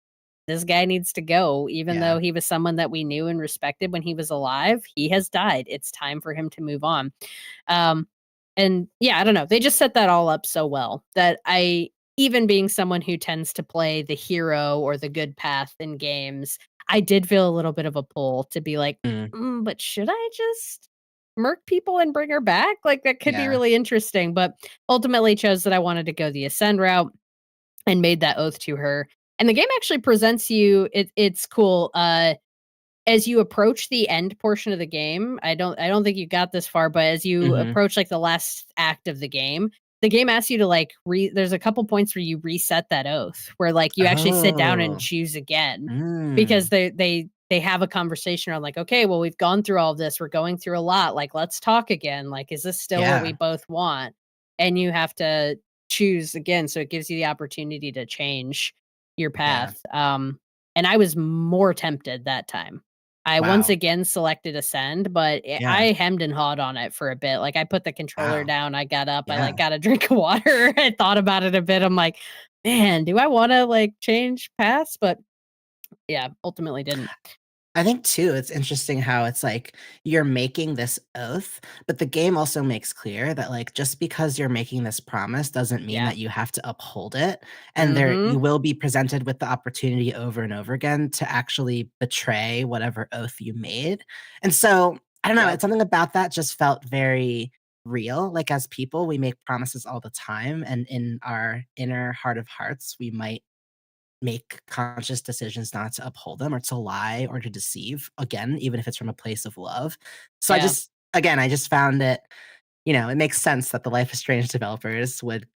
this guy needs to go, even though Yeah. he was someone that we knew and respected when he was alive. He has died. It's time for him to move on." Um, and yeah, I don't know. They just set that all up so well that even being someone who tends to play the hero or the good path in games, I did feel a little bit of a pull to be like, Mm. but should I just murk people and bring her back? Like that could be Yeah. really interesting. But ultimately chose that I wanted to go the ascend route and made that oath to her. And the game actually presents you, it's cool. As you approach the end portion of the game, I don't think you got this far, but as you Mhm. approach like the last act of the game asks you to like there's a couple points where you reset that oath, where like you actually sit down and Oh. choose again, because Mm. they have a conversation around like, okay, well, we've gone through all of this, we're going through a lot, like let's talk again, like is this still what we Yeah. both want? And you have to choose again, so it gives you the opportunity to change your Yeah. path. And I was more tempted that time. I once Wow. again selected ascend, but Yeah. I hemmed and hawed on it for a bit. Like I put the controller Wow. down, I got up, I like Yeah. got a drink of water, I thought about it a bit. I'm like, man, do I want to like change paths? But yeah, ultimately didn't. I think too, it's interesting how it's like you're making this oath, but the game also makes clear that like just because you're making this promise doesn't mean Yeah. that you have to uphold it. And there Mm-hmm. you will be presented with the opportunity over and over again to actually betray whatever oath you made. And so I don't know, Yep. it's something about that just felt very real. Like as people, we make promises all the time. And in our inner heart of hearts, we might make conscious decisions not to uphold them or to lie or to deceive, again, even if it's from a place of love. So Yeah. I just found it, it makes sense that the Life is Strange developers would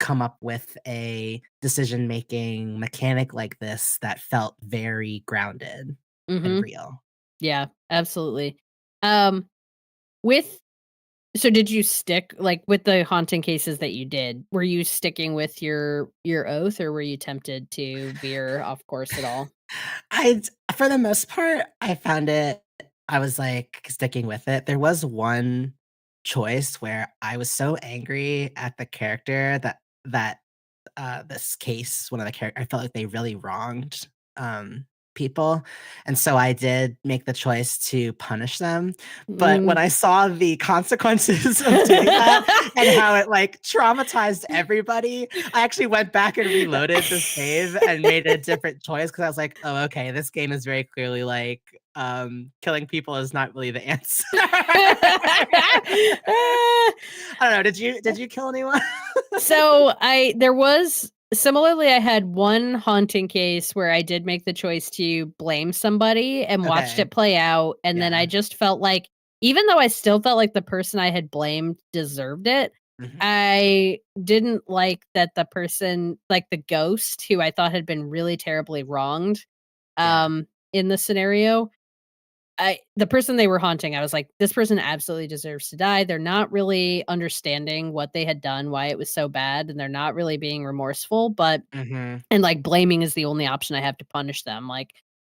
come up with a decision-making mechanic like this that felt very grounded and Mm-hmm. real. Yeah, absolutely. Um, with So did you stick like with the haunting cases that you did? Were you sticking with your oath, or were you tempted to veer off course at all? I for the most part, I was, like, sticking with it. There was one choice where I was so angry at the character that this case, one of the characters, I felt like they really wronged, people, and so I did make the choice to punish them, but when Mm. I saw the consequences of doing that and how it, like, traumatized everybody, I actually went back and reloaded the save and made a different choice because I was like, "Oh, okay, this game is very clearly like, killing people is not really the answer." I don't know, did you kill anyone? So there was similarly, I had one haunting case where I did make the choice to blame somebody and watched Okay, it play out, and then I yeah. just felt like, even though I still felt like the person I had blamed deserved it, Mhm. I didn't like that the person, like the ghost who I thought had been really terribly wronged, Yeah. in the scenario, the person they were haunting, I was like, "This person absolutely deserves to die." They're not really understanding what they had done, why it was so bad, and they're not really being remorseful, but Mhm. and, like, blaming is the only option I have to punish them, like,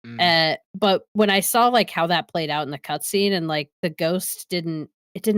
Mm. But when I saw, like, how that played out in the cutscene and, like, the ghost didn't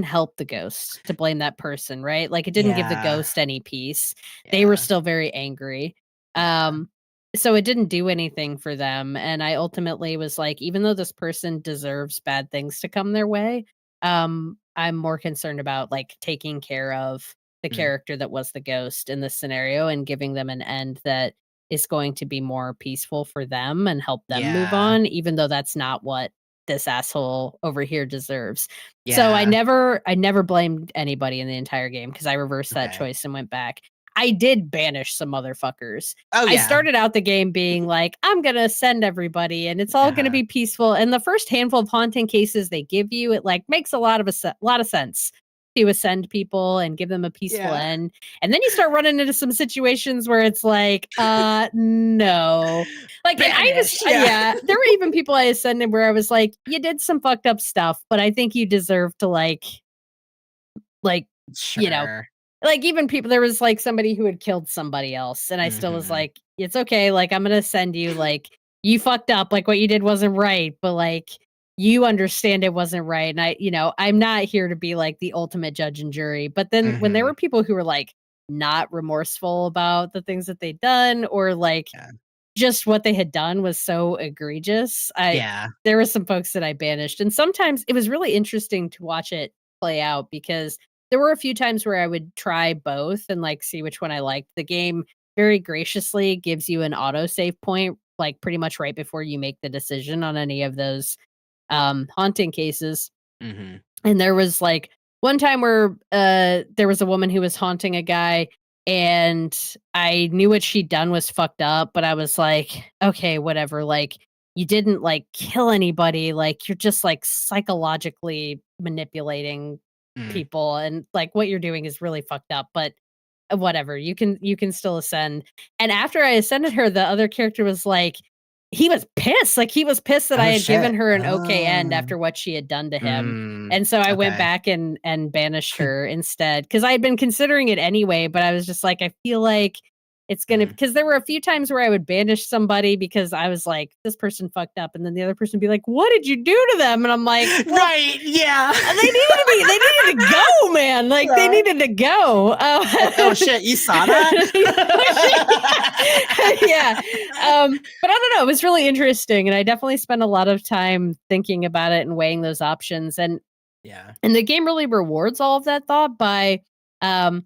help the ghost to blame that person, right? Like, it didn't give the Yeah. ghost any peace. They were Yeah. still very angry. Yeah. Um, so it didn't do anything for them, and I ultimately was like, even though this person deserves bad things to come their way, I'm more concerned about, like, taking care of the Mm. character that was the ghost in this scenario and giving them an end that is going to be more peaceful for them and help them move Yeah. on, even though that's not what this asshole over here deserves. So Yeah. I never blamed anybody in the entire game because I reversed that Okay. choice and went back. I did banish some motherfuckers. Oh, I yeah. started out the game being like, I'm gonna send everybody and it's all gonna Uh-huh. be peaceful. And the first handful of haunting cases they give you, it like makes a lot of lot of sense to ascend people and give them a peaceful Yeah. end. And then you start running into some situations where it's like, no. Like, and I was, Banish, yeah. yeah, there were even people I ascended where I was like, you did some fucked up stuff, but I think you deserve to like, you know, Sure. like even people, there was like somebody who had killed somebody else. And I still was Mhm. like, it's okay. Like, I'm going to send you, like, you fucked up. Like, what you did wasn't right, but like, you understand it wasn't right. And I'm not here to be like the ultimate judge and jury. But then when there Mhm. were people who were like not remorseful about the things that they'd done or like Yeah. just what they had done was so egregious. Yeah. There were some folks that I banished, and sometimes it was really interesting to watch it play out because there were a few times where I would try both and like see which one I liked. The game very graciously gives you an auto save point, like pretty much right before you make the decision on any of those haunting cases. Mhm. And there was like one time where there was a woman who was haunting a guy and I knew what she'd done was fucked up, but I was like, okay, whatever. Like you didn't like kill anybody, like you're just like psychologically manipulating Mm. people and like what you're doing is really fucked up, but whatever. You can still ascend. And after I ascended her, the other character was like he was pissed. Like he was pissed that I Oh, had given shit. her an okay end Oh. after what she had done to him. Mm. And so I went Okay. back and banished her instead because I had been considering it anyway, but I was just like, I feel like it's gonna Mm. because there were a few times where I would banish somebody because I was like, this person fucked up, and then the other person would be like, what did you do to them? And I'm like, well, Right, yeah. they needed to go, man. Like they Yeah. needed to go. Like, oh, shit, you saw that? Yeah. But I don't know. It was really interesting, and I definitely spent a lot of time thinking about it and weighing those options. Yeah. And the game really rewards all of that thought by um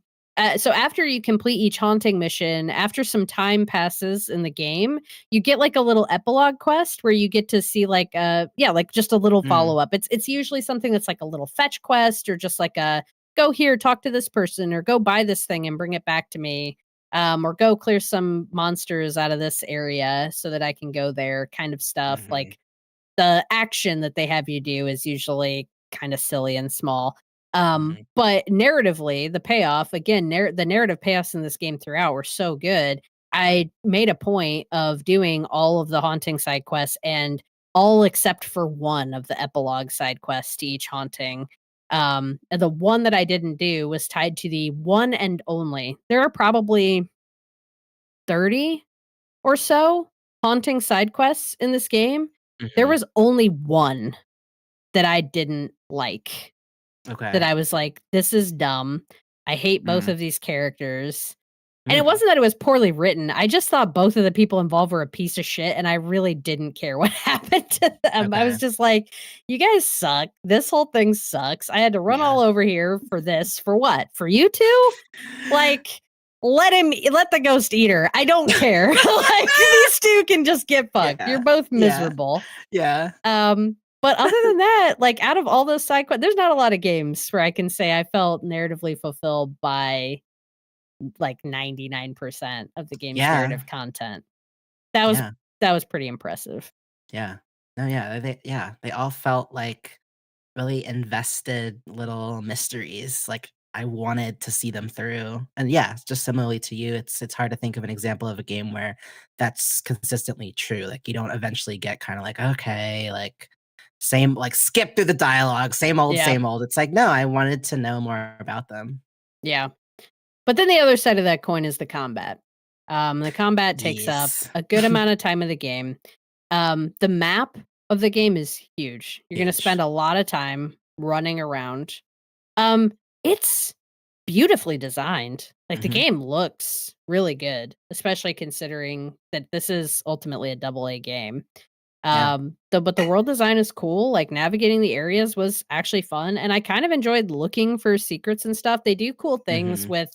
so after you complete each haunting mission, after some time passes in the game, you get like a little epilogue quest where you get to see like like just a little Mm. follow-up. It's usually something that's like a little fetch quest or just like a go here, talk to this person, or go buy this thing and bring it back to me. Or go clear some monsters out of this area so that I can go there kind of stuff. Mhm. Like the action that they have you do is usually kind of silly and small. Mhm. But narratively, the payoff again, the narrative payoffs in this game throughout were so good. I made a point of doing all of the haunting side quests and all except for one of the epilogue side quests to each haunting. And the one that I didn't do was tied to the one and only. There are probably 30 or so haunting side quests in this game. There Mhm. was only one that I didn't like, that Okay. I was like, "This is dumb. I hate both Mm. of these characters." And it Mm. wasn't that it was poorly written, I just thought both of the people involved were a piece of shit, and I really didn't care what happened to them. I was Okay. just like, "You guys suck. This whole thing sucks. I had to run Yeah. all over here for this. For what? For you 2? Like, let the ghost eat her. I don't care. Like, these 2 can just get fucked. You're Yeah. both Yeah. miserable." Yeah. But other than that, like, out of all those side quests, there's not a lot of games where I can say I felt narratively fulfilled by, like, 99% of the game's Yeah. narrative content. That was Yeah. that was pretty impressive. Yeah. No, yeah, they all felt like really invested little mysteries, like, I wanted to see them through, and yeah, just similarly to you, it's hard to think of an example of a game where that's consistently true, like, you don't eventually get kinda like, "Okay," like, same like, skip through the dialogue, Yeah, same old, it's like, "No, I wanted to know more about them." yeah. But then the other side of that coin is the combat. The combat takes up Yes. a good amount of time of the game. The map of the game is huge. You're gonna spend Huge. a lot of time running around. It's beautifully designed. Like, the Mhm. game looks really good, especially considering that this is ultimately a double A game. Yeah. But the world design is cool, like, navigating the areas was actually fun, and I kind of enjoyed looking for secrets and stuff. They do cool things Mhm. with,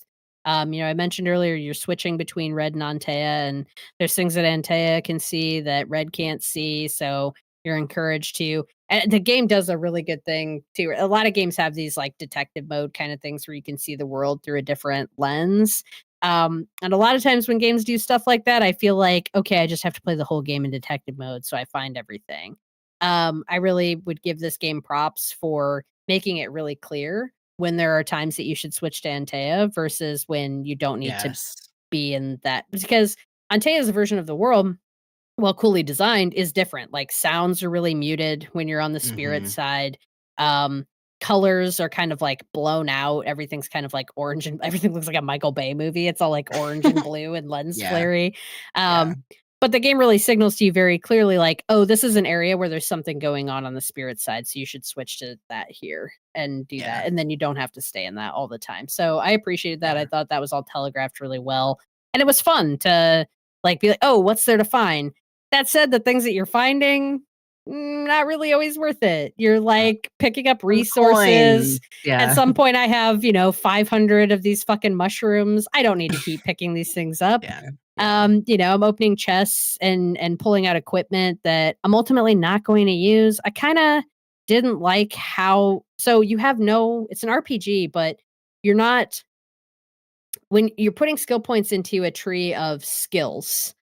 I mentioned earlier you're switching between Red and Antea, and there's things that Antea can see that Red can't see, so you're encouraged to and the game does a really good thing too. A lot of games have these, like, detective mode kinda things where you can see the world through a different lens. And a lot of times when games do stuff like that, I feel like, okay, I just have to play the whole game in detective mode so I find everything. I really would give this game props for making it really clear when there are times that you should switch to Antea versus when you don't need to Yes. be in that. Because Antea's version of the world, well, coolly designed, is different. Like, sounds are really muted when you're on the spirit Mhm. side. Um, Colors are kind of, like, blown out. Everything's kind of, like, orange and everything looks like a Michael Bay movie. It's all, like, orange and blue and lens Yeah. flary. Yeah. But the game really signals to you very clearly, like, "Oh, this is an area where there's something going on the spirit side, so you should switch to that here and do Yeah. that." And then you don't have to stay in that all the time. So I appreciated that. I Yeah. thought that was all telegraphed really well. And it was fun to, like, be like, "Oh, what's there to find?" That said, the things that you're finding, not really always worth it. You're, Uh, like, picking up one resources. coin. At Yeah. some point, I have, 500 of these fucking mushrooms. I don't need to keep picking these things up. Yeah. Yeah. I'm opening chests and pulling out equipment that I'm ultimately not going to use. I kinda didn't like how so you have no it's an RPG, but you're not when you're putting skill points into a tree of skills,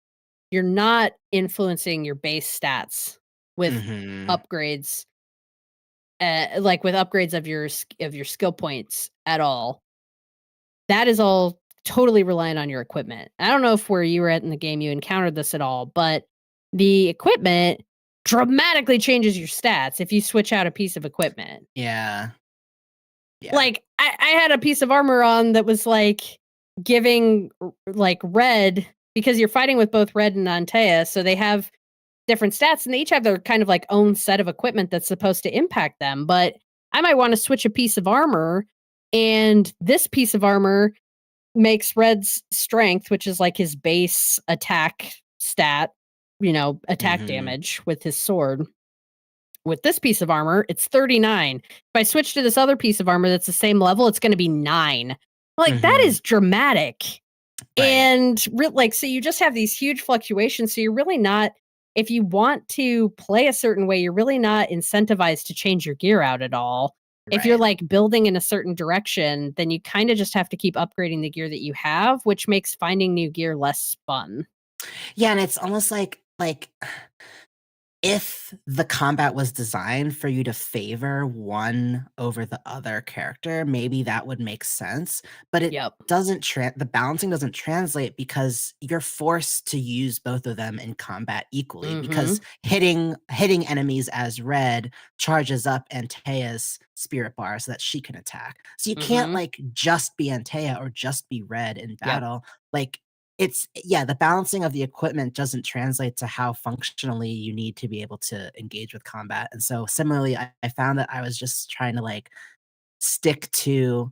you're not influencing your base stats with Mhm. upgrades, like with upgrades of of your skill points at all. That is all totally reliant on your equipment. I don't know if where you were at in the game you encountered this at all, but the equipment dramatically changes your stats if you switch out a piece of equipment. Yeah. Yeah. Like, I had a piece of armor on that was, like, giving like, red because you're fighting with both Red and Antea, so they have different stats, and they each have their kind of, like, own set of equipment that's supposed to impact them, but I might wanna switch a piece of armor, and this piece of armor makes Red's strength, which is, like, his base attack stat, attack Mhm. damage with his sword. With this piece of armor, it's 39. If I switch to this other piece of armor that's the same level, it's gonna be 9. Like, that Mhm. is dramatic. Right. And so you just have these huge fluctuations, so you're really not if you want to play a certain way, you're really not incentivized to change your gear out at all. If you're, Right. like, building in a certain direction, then you kinda just have to keep upgrading the gear that you have, which makes finding new gear less fun. Yeah, and it's almost like if the combat was designed for you to favor one over the other character, maybe that would make sense, but it Yep. doesn't the balancing doesn't translate because you're forced to use both of them in combat equally because Mhm. hitting enemies as red charges up Antea's spirit bar so that she can attack. So you can't Mhm. like just be Antea or just be red in Yep. battle. Like it's yeah, the balancing of the equipment doesn't translate to how functionally you need to be able to engage with combat, and so similarly, I found that I was just trying to, like, stick to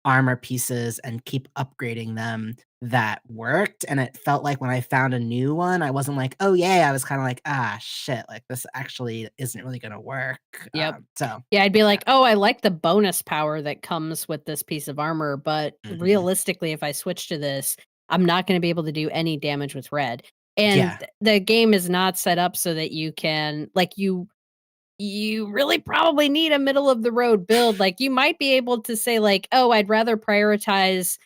armor pieces and keep upgrading them that worked, and it felt like when I found a new one, I wasn't like, "Oh, yay," I was kinda like, "Ah, shit, like, this actually isn't really gonna work," Yep. so Yeah, I'd be yeah. like, "Oh, I like the bonus power that comes with this piece of armor, but Mhm. realistically, if I switch to this, I'm not gonna be able to do any damage with red." And Yeah. the game is not set up so that you can you really probably need a middle of the road build. Like, you might be able to say, like, "Oh, I'd rather prioritize."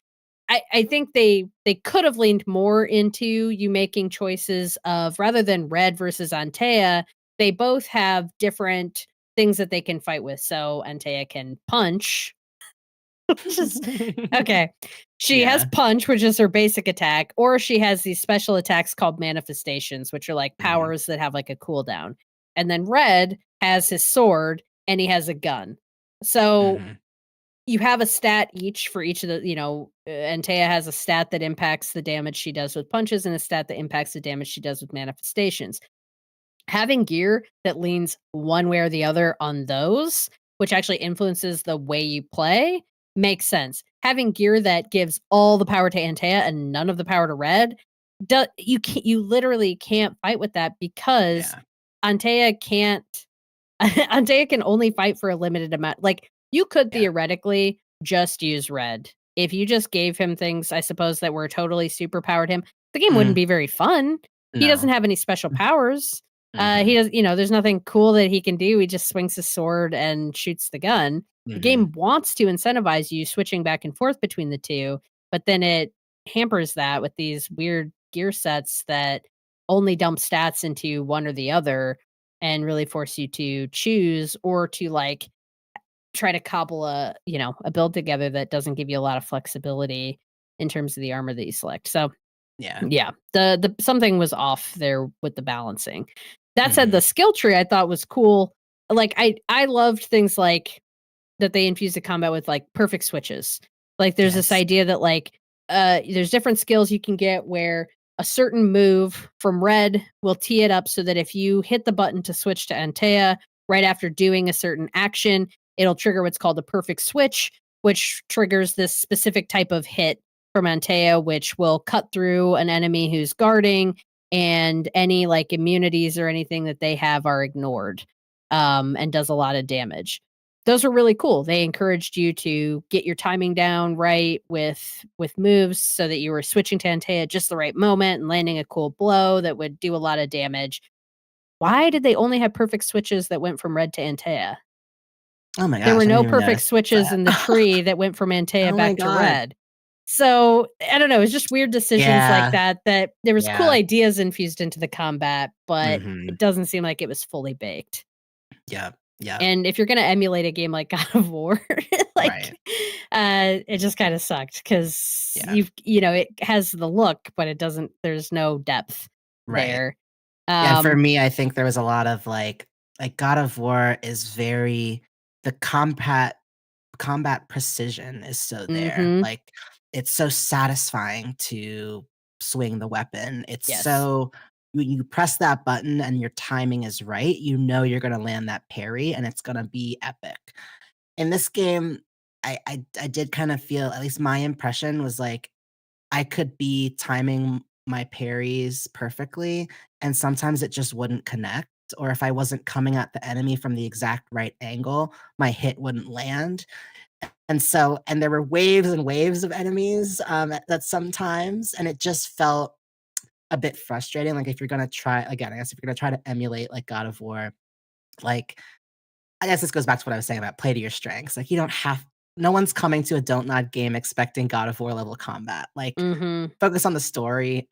I think they could have leaned more into you making choices of rather than Red versus Antea, they both have different things that they can fight with. So Antea can punch, which is okay. She has Yeah. punch, which is her basic attack, or she has these special attacks called manifestations, which are like Mhm. powers that have like a cooldown. And then Red has his sword and he has a gun. So Mhm. you have a stat each for each of the, Antea has a stat that impacts the damage she does with punches and a stat that impacts the damage she does with manifestations. having gear that leans one way or the other on those, which actually influences the way you play, makes sense. Having gear that gives all the power to Antea and none of the power to Red, you literally can't fight with that because Yeah. Antea can't Antea can only fight for a limited amount. Like, you could Yeah. theoretically just use Red. If you just gave him things, I suppose, that were totally super powered him, the game wouldn't Mm, be very fun. He doesn't no. have any special powers. He Mhm. does, there's nothing cool that he can do. He just swings his sword and shoots the gun. The Mhm. game wants to incentivize you switching back and forth between the two, but then it hampers that with these weird gear sets that only dump stats into one or the other and really force you to choose or to like try to cobble a build together that doesn't give you a lot of flexibility in terms of the armor that you select. So Yeah. yeah, the something was off there with the balancing. That said, Mhm. the skill tree I thought was cool. Like I loved things like that they infuse the combat with like perfect switches. Like there's this Yes. idea that like there's different skills you can get where a certain move from Red will tee it up so that if you hit the button to switch to Antea right after doing a certain action, it'll trigger what's called a perfect switch, which triggers this specific type of hit from Antea, which will cut through an enemy who's guarding, and any like immunities or anything that they have are ignored, and does a lot of damage. Those were really cool. They encouraged you to get your timing down right with moves so that you were switching to Antea at just the right moment and landing a cool blow that would do a lot of damage. Why did they only have perfect switches that went from Red to Antea? Oh my There were gosh, I no didn't even perfect notice switches that. in the tree that went from Antea Oh my back to god. Red. So, I don't know, it's just weird decisions like Yeah. that there was cool Yeah. ideas infused into the combat, but Mhm. it doesn't seem like it was fully baked. Yep. Yep. And if you're gonna emulate a game like God of War, like, Right. it just kinda sucked because Yeah. it has the look, but it doesn't there's no depth Right. there. Yeah, and for Um me, I think there was a lot of, like, God of War is very the combat precision is so there, Mhm. like, it's so satisfying to swing the weapon, it's Yes. so when you press that button and your timing is right, you know you're gonna land that parry, and it's gonna be epic. In this game, I did kinda feel at least my impression was, like, I could be timing my parries perfectly, and sometimes it just wouldn't connect, or if I wasn't coming at the enemy from the exact right angle, my hit wouldn't land. And there were waves and waves of enemies, at sometimes, and it just felt a bit frustrating, like, if you're gonna try again, I guess if you're gonna try to emulate, like, God of War, like, I guess this goes back to what I was saying about play to your strengths, like, you don't have no one's coming to a Don't Nod game expecting God of War level combat, like, Mhm. focus on the story,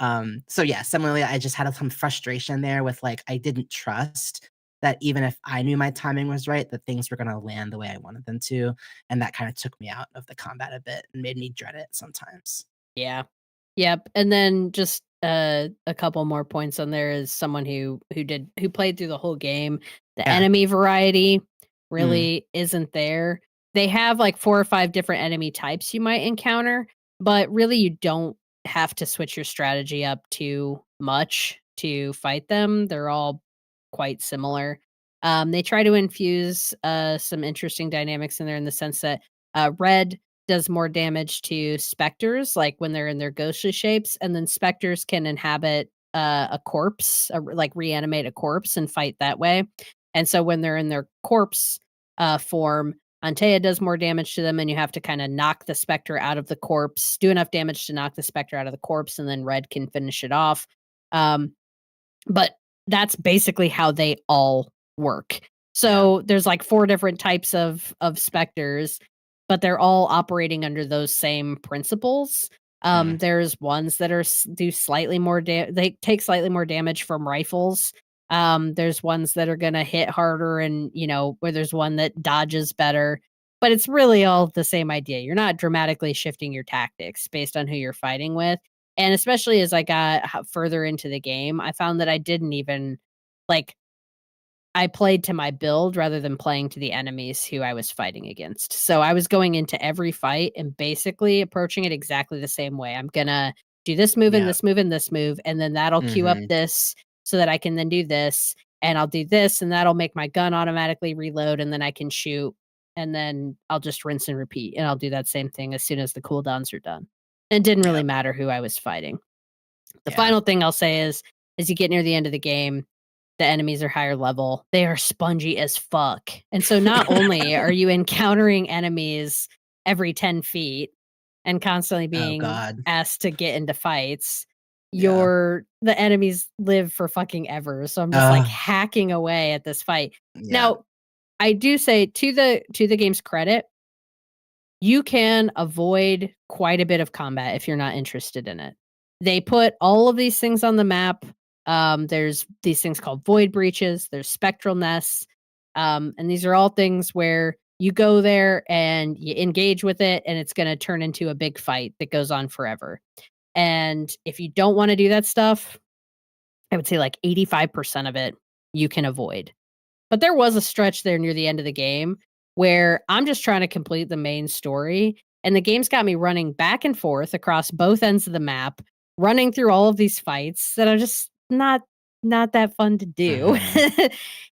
so, yeah, similarly, I just had some frustration there with, like, I didn't trust that even if I knew my timing was right, that things were gonna land the way I wanted them to, and that kinda took me out of the combat a bit and made me dread it sometimes. Yeah. Yep, and then just, a couple more points on there is someone who played through the whole game. The Yeah. enemy variety Mm. really isn't there. They have, like, 4 or 5 different enemy types you might encounter, but really you don't have to switch your strategy up too much to fight them. They're all quite similar. They try to infuse, some interesting dynamics in there in the sense that, Red does more damage to specters, like when they're in their ghostly shapes, and then specters can inhabit a corpse, like reanimate a corpse and fight that way. And so when they're in their corpse form, Antea does more damage to them, and you have to kind of knock the specter out of the corpse, do enough damage to knock the specter out of the corpse, and then Red can finish it off. Um, but that's basically how they all work. Yeah. So there's like 4 different types of specters, but they're all operating under those same principles. Mm. There's ones that are do slightly more they take slightly more damage from rifles. There's ones that are gonna hit harder, and where there's one that dodges better. But it's really all the same idea. You're not dramatically shifting your tactics based on who you're fighting with. And especially as I got further into the game, I found that I didn't even like I played to my build rather than playing to the enemies who I was fighting against. So I was going into every fight and basically approaching it exactly the same way. I'm gonna do this move and Yep. this move and this move, and then that'll queue up Mhm. this so that I can then do this. and I'll do this, and that'll make my gun automatically reload, and then I can shoot, and then I'll just rinse and repeat, and I'll do that same thing as soon as the cooldowns are done. It didn't really Yep. matter who I was fighting. The Yeah. final thing I'll say is, as you get near the end of the game, the enemies are higher level. They are spongy as fuck. And so not only are you encountering enemies every 10 feet and constantly Oh being god. asked to get into fights, Yeah. the enemies live for fucking ever. So I'm just like Oh, hacking away at this fight. yeah. Now, I do say to the game's credit, you can avoid quite a bit of combat if you're not interested in it. They put all of these things on the map. There's these things called void breaches, there's spectral nests. And these are all things where you go there and you engage with it, and it's going to turn into a big fight that goes on forever. And if you don't want to do that stuff, I would say like 85% of it you can avoid. But there was a stretch there near the end of the game where I'm just trying to complete the main story, and the game's got me running back and forth across both ends of the map, running through all of these fights that are just not that fun to do. Mhm.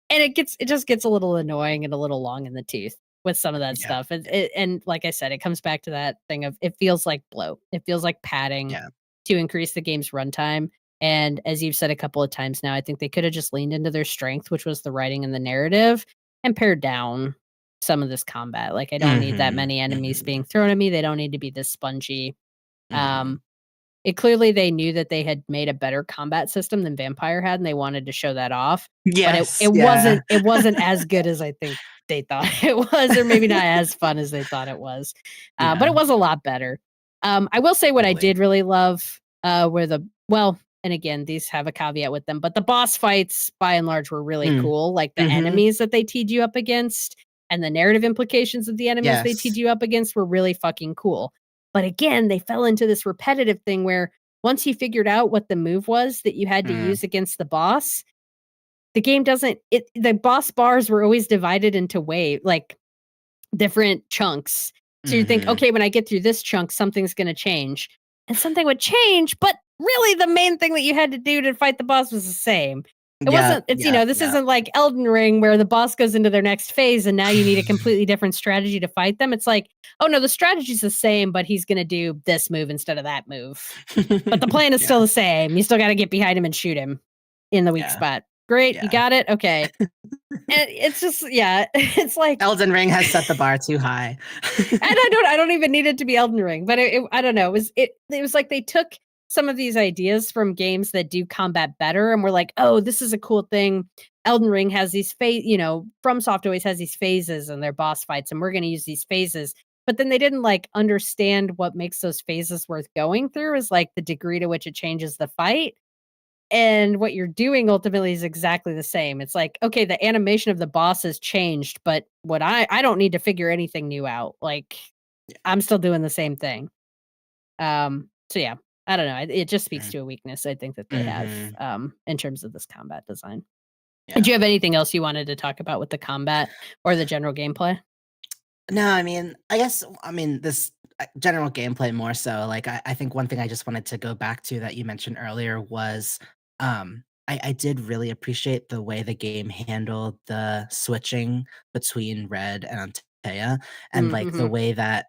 And it just gets a little annoying and a little long in the tooth with some of that Yep. stuff. And like I said, it comes back to that thing of it feels like bloat. It feels like padding Yeah. to increase the game's runtime. And as you've said a couple of times now, I think they could have just leaned into their strength, which was the writing and the narrative, and pared down some of this combat. Like, I don't need that Mhm. many enemies being Mhm. thrown at me. They don't need to be this spongy. Mhm. Um, it clearly they knew that they had made a better combat system than Vampyr had, and they wanted to show that off. But Yes, yeah. it wasn't as good as I think they thought it was, or maybe not as fun as they thought it was. But Yeah, it was a lot better. I will say what I totally. did really love were and again, these have a caveat with them, but the boss fights by and large were really Mm. cool. Like the Mhm. enemies that they teed you up against and the narrative implications of the enemies they teed Yes. you up against were really fucking cool. But again, they fell into this repetitive thing where once you figured out what the move was that you had to Mm. use against the boss, the game doesn't it the boss bars were always divided into different chunks. So you think, Mhm. okay, when I get through this chunk, something's going to change. And something would change, but really the main thing that you had to do to fight the boss was the same. It wasn't, Yep, yep, this yep. isn't like Elden Ring where the boss goes into their next phase and now you need a completely different strategy to fight them. It's like, oh no, the strategy's the same, but he's going to do this move instead of that move. But the plan is Yeah, still the same. You still got to get behind him and shoot him in the weak yeah, spot. Great, you yeah. got it? Okay. And it's just, yeah, it's like, Elden Ring has set the bar too high. and I don't even need it to be Elden Ring, but I don't know. It was like they took some of these ideas from games that do combat better, and we're like, oh, this is a cool thing. Elden Ring has these FromSoft always has these phases in their boss fights, and we're going to use these phases. But then they didn't like understand what makes those phases worth going through is like the degree to which it changes the fight. And what you're doing ultimately is exactly the same. It's like, okay, the animation of the boss has changed, but what I don't need to figure anything new out. Like I'm still doing the same thing. So yeah, I don't know. It just speaks Mm. to a weakness I think that they have Mhm. in terms of this combat design. Did Yeah. you have anything else you wanted to talk about with the combat or the general gameplay? No, this general gameplay more so. Like, I think one thing I just wanted to go back to that you mentioned earlier was, I did really appreciate the way the game handled the switching between Red and Antea, and like the Mm-hmm. way that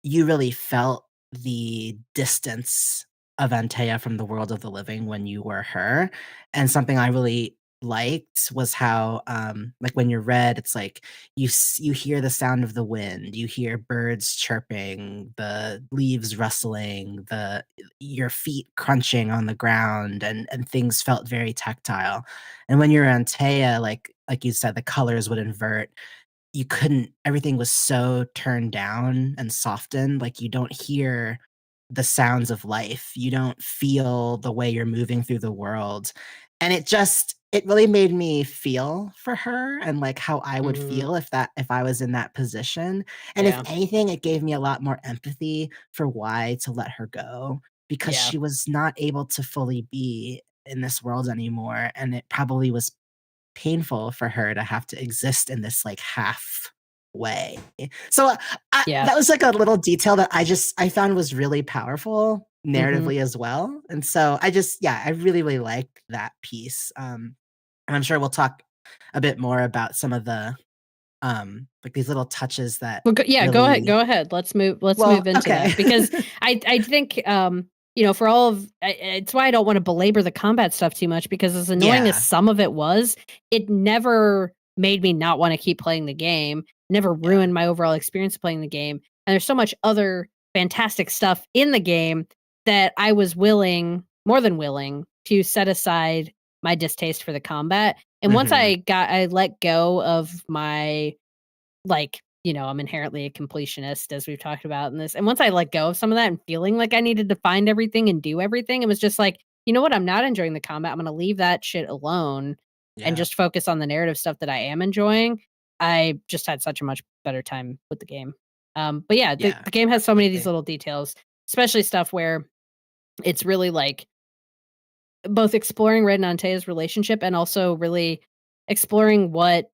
you really felt the distance of Antea from the world of the living when you were her, and something I really liked was how, like, when you're Red, it's like you hear the sound of the wind, you hear birds chirping, the leaves rustling, the your feet crunching on the ground, and things felt very tactile, and when you're Antea, like you said, the colors would invert, you couldn't everything was so turned down and softened, like, you don't hear the sounds of life, you don't feel the way you're moving through the world, and it really made me feel for her and, like, how I would Mm-hmm. feel if I was in that position, and if Yeah. anything, it gave me a lot more empathy for why to let her go, because Yeah. she was not able to fully be in this world anymore, and it probably was painful for her to have to exist in this, like, half way. So, Yeah. that was, like, a little detail that I found was really powerful Mm-hmm. narratively as well, and so I really, really liked that piece, And I'm sure we'll talk a bit more about some of the, like, these little touches that Well, go ahead. really. Go ahead. Let's Well, move into okay. that because I think for all of it's why I don't want to belabor the combat stuff too much because as annoying as Yeah, some of it was, it never made me not want to keep playing the game. Never yeah. ruined my overall experience playing the game. And there's so much other fantastic stuff in the game that I was willing, more than willing, to set aside my distaste for the combat. And once Mhm. I let go of my I'm inherently a completionist, as we've talked about in this. And once I let go of some of that and feeling like I needed to find everything and do everything, it was just like, you know what? I'm not enjoying the combat. I'm going to leave that shit alone and Yeah, just focus on the narrative stuff that I am enjoying. I just had such a much better time with the game. But yeah, yeah, the game has so many of these absolutely. little details, especially stuff where it's really like both exploring Red and Antea's relationship and also really exploring what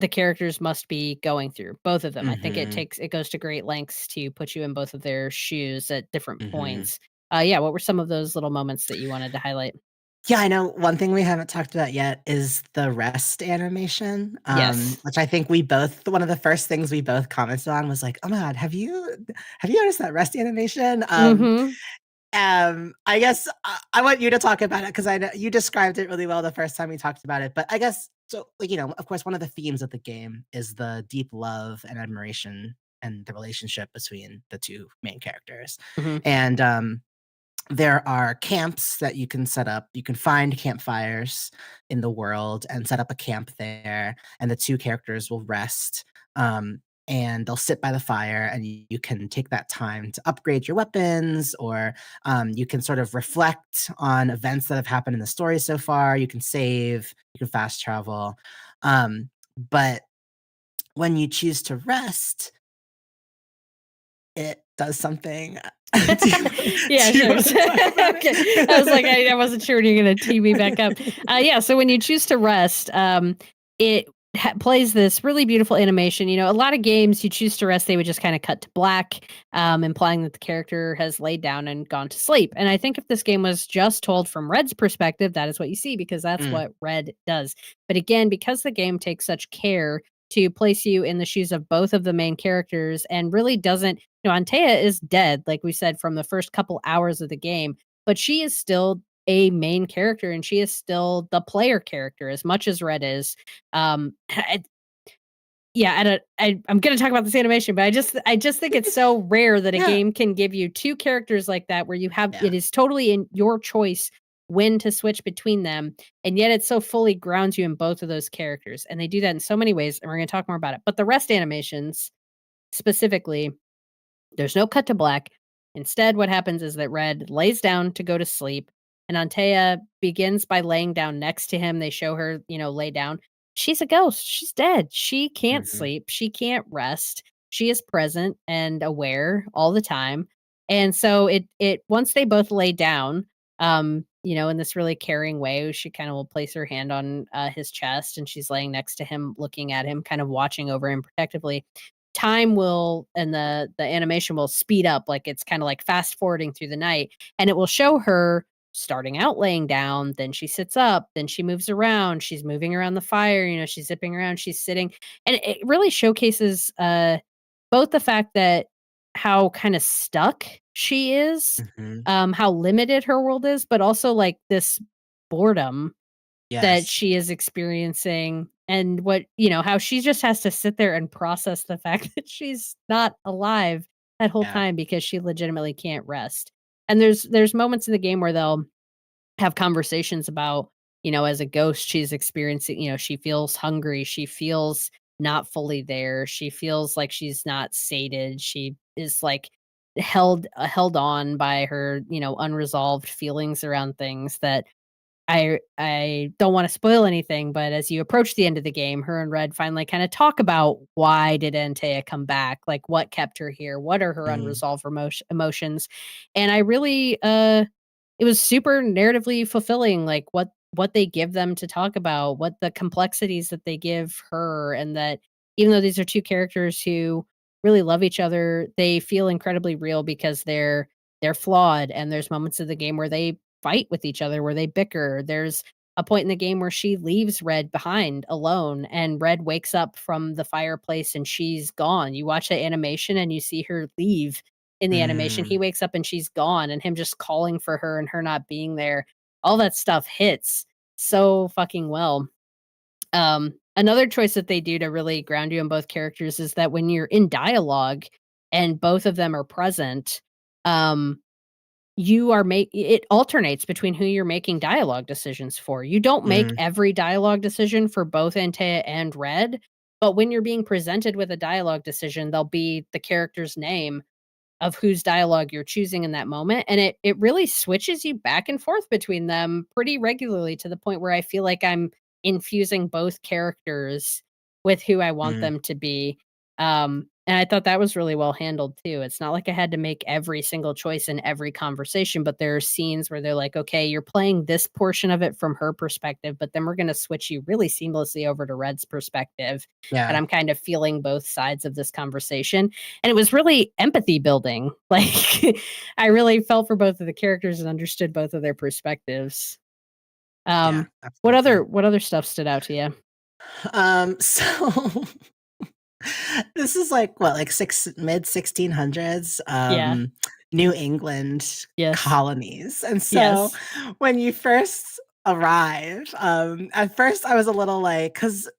the characters must be going through, both of them. I think Mhm, it goes to great lengths to put you in both of their shoes at different mhm. points. Yeah, what were some of those little moments that you wanted to highlight? Yeah, I know one thing we haven't talked about yet is the rest animation, Yes. which I think we both one of the first things we both commented on was like, "Oh my god, have you noticed that rest animation?" Mhm. I guess I want you to talk about it because I know you described it really well the first time we talked about it. But I guess so, like, of course, one of the themes of the game is the deep love and admiration and the relationship between the two main characters. Mhm. And there are camps that you can set up. You can find campfires in the world and set up a camp there, and the two characters will rest. And they'll sit by the fire, and you can take that time to upgrade your weapons, or you can sort of reflect on events that have happened in the story so far. You can save, you can fast travel. But when you choose to rest, it does something. Yeah, Do you sure. want to talk about Okay. I was like, I wasn't sure when you're gonna tee me back up. it? Yeah, so when you choose to rest, it plays this really beautiful animation. A lot of games you choose to rest, they would just kind of cut to black, implying that the character has laid down and gone to sleep. And I think if this game was just told from Red's perspective, that is what you see because that's Mm, what Red does. But again, because the game takes such care to place you in the shoes of both of the main characters and really doesn't Antea is dead, like we said, from the first couple hours of the game, but she is still a main character and she is still the player character as much as Red is. I, yeah, I'm gonna talk about this animation, but I just think it's so rare that a yeah, game can give you two characters like that where you have yeah. it is totally in your choice when to switch between them, and yet it so fully grounds you in both of those characters. And they do that in so many ways, and we're gonna talk more about it. But the rest animations specifically there's no cut to black. Instead, what happens is that Red lays down to go to sleep, and Antea begins by laying down next to him. They show her, lay down. She's a ghost. She's dead. She can't Mhm, sleep. She can't rest. She is present and aware all the time. And so it once they both lay down, in this really caring way, she kind of will place her hand on his chest and she's laying next to him, looking at him, kind of watching over him protectively time will and the animation will speed up like it's kind of like fast forwarding through the night and it will show her starting out laying down then she sits up then she moves around she's moving around the fire she's zipping around she's sitting and it really showcases both the fact that how kind of stuck she is mhm. how limited her world is but also like this boredom that Yes, she is experiencing and how she just has to sit there and process the fact that she's not alive that whole yeah. time because she legitimately can't rest. And there's moments in the game where they'll have conversations about, as a ghost she's experiencing, she feels hungry, she feels not fully there, she feels like she's not sated, she is like held on by her, unresolved feelings around things that I don't wanna spoil anything, but as you approach the end of the game, her and Red finally kinda talk about why did Antea come back, like, what kept her here, what are her Mm, unresolved emotions, and I really, it was super narratively fulfilling, like, what they give them to talk about, what the complexities that they give her, and that even though these are 2 characters who really love each other, they feel incredibly real because they're flawed, and there's moments of the game where they fight with each other, where they bicker. There's a point in the game where she leaves Red behind alone, and Red wakes up from the fireplace and she's gone. You watch the animation and you see her leave in the animation. He Mm, wakes up and she's gone, and him just calling for her and her not being there. All that stuff hits so fucking well. Another choice that they do to really ground you in both characters is that when you're in dialogue and both of them are present, um, you are it alternates between who you're making dialogue decisions for. You don't make mm, every dialogue decision for both Antea and Red, but when you're being presented with a dialogue decision, there'll be the character's name of whose dialogue you're choosing in that moment, and it really switches you back and forth between them pretty regularly, to the point where I feel like I'm infusing both characters with who I want mm. them to be. And I thought that was really well handled too. It's not like I had to make every single choice in every conversation, but there are scenes where they're like, okay, you're playing this portion of it from her perspective, but then we're going to switch you really seamlessly over to Red's perspective, and Yeah, I'm kind of feeling both sides of this conversation, and it was really empathy building. Like, I really felt for both of the characters and understood both of their perspectives. yeah, What absolutely. other stuff stood out to you? So this is like what, like mid 1600s, Yeah. New England Yes. colonies. And so Yes. when you first arrive, at first I was a little like, because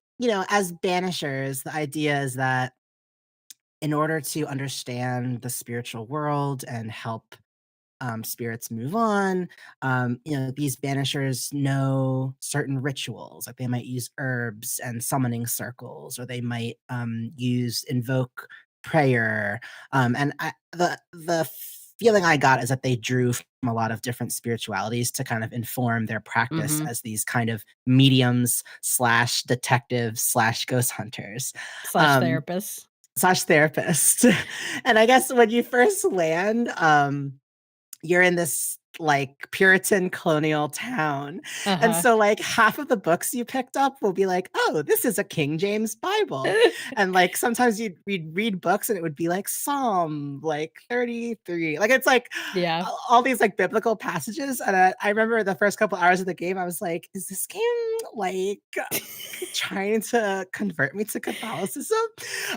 as banishers, the idea is that in order to understand the spiritual world and help spirits move on. These banishers know certain rituals, like they might use herbs and summoning circles, or they might use invoke prayer. The feeling I got is that they drew from a lot of different spiritualities to kind of inform their practice Mhm. as these kind of mediums slash detectives slash ghost hunters. Slash Um, therapist. Slash therapist. And I guess when you first land, you're in this like Puritan colonial town. And Uh-huh. so like half of the books you picked up will be like, oh, this is a King James Bible. And like sometimes you'd read books and it would be like Psalm like 33. Like it's like Yeah. all these like biblical passages. And I remember the first couple hours of the game, I was like, is this game like trying to convert me to Catholicism?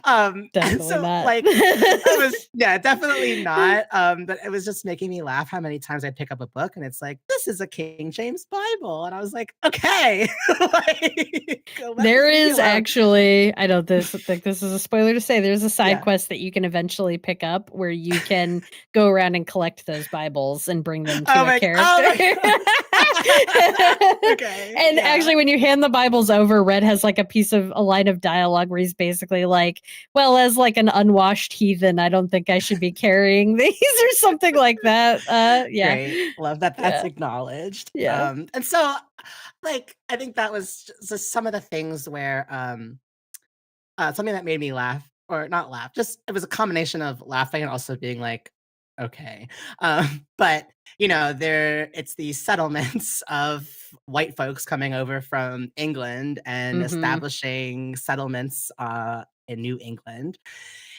And Definitely so not. like I was, yeah, definitely not. But it was just making me laugh how many times I'd pick up a book and it's like, this is a King James Bible. And I was like, okay, like, There leave me is alone. actually, I don't think this is a spoiler to say, there's a side Yeah. quest that you can eventually pick up where you can go around and collect those Bibles and bring them to Oh a oh character. my okay. And Yeah. actually, when you hand the Bibles over, Red has like a line of dialogue where he's basically like, well, as like an unwashed heathen, I don't think I should be carrying these or something like that. Yeah. Great. Love that that's Yeah. acknowledged. Yeah. And so like I think that was just some of the things where something that made me laugh, or not laugh, just it was a combination of laughing and also being like, okay. But there it's these settlements of white folks coming over from England and Mhm. establishing settlements in New England.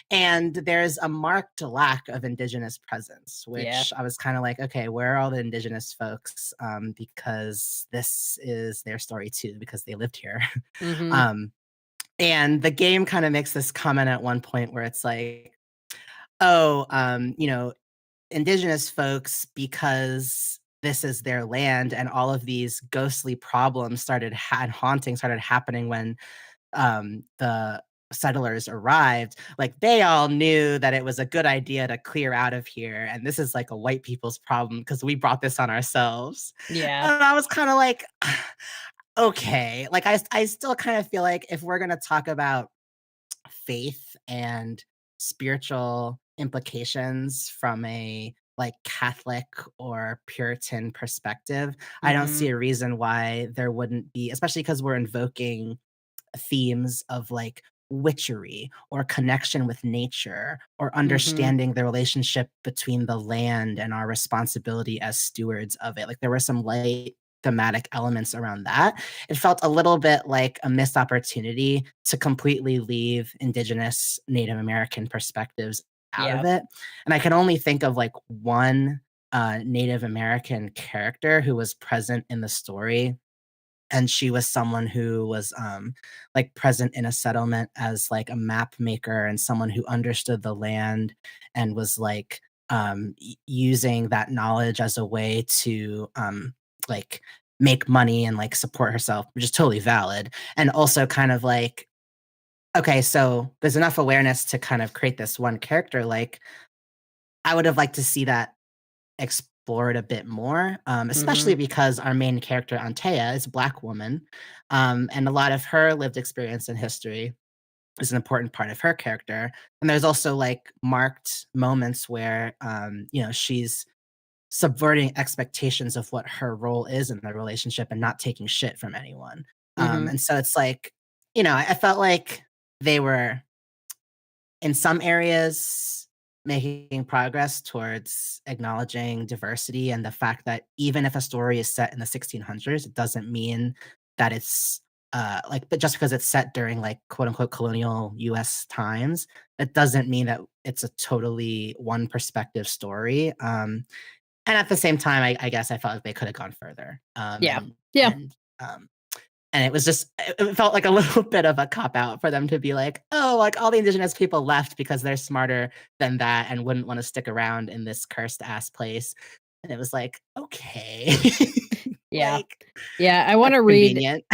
And there's a marked lack of indigenous presence, Yeah. which I was kind of like, okay, where are all the indigenous folks? Because this is their story too, because they lived here. Mhm. um, and the game kind of makes this comment at one point where it's like, oh, indigenous folks, because this is their land and all of these ghostly problems and haunting started happening when the settlers arrived, like they all knew that it was a good idea to clear out of here. And this is like a white people's problem because we brought this on ourselves. Yeah. And I was kind of like, okay, like I still kind of feel like if we're going to talk about faith and spiritual implications from a like Catholic or Puritan perspective, I don't see Mhm. a reason why there wouldn't be, especially because we're invoking themes of like witchery or connection with nature or Mhm. understanding the relationship between the land and our responsibility as stewards of it. Like there were some light thematic elements around that. It felt a little bit like a missed opportunity to completely leave indigenous Native American perspectives out of Yeah. it. And I can only think of like one Native American character who was present in the story and she was someone who was like present in a settlement as like a map maker and someone who understood the land and was like using that knowledge as a way to like make money and like support herself, which is totally valid. And also kind of like, okay, so there's enough awareness to kind of create this one character. Like I would have liked to see that explored a bit more, especially Mhm. because our main character, Antea, is a Black woman, and a lot of her lived experience and history is an important part of her character. And there's also like marked moments where, she's subverting expectations of what her role is in the relationship and not taking shit from anyone. Mhm. And so it's like, I felt like they were in some areas making progress towards acknowledging diversity and the fact that even if a story is set in the 1600s, it doesn't mean that it's but just because it's set during like quote unquote colonial US times, it doesn't mean that it's a totally one perspective story. And at the same time, I guess I felt like they could have gone further. Yeah. Yeah. Um, and it was just it felt like a little bit of a cop out for them to be like, "Oh, like, all the indigenous people left because they're smarter than that and wouldn't wanna stick around in this cursed ass place." And it was like, "Okay." Yeah. Like, Yeah, I that's wanna read convenient.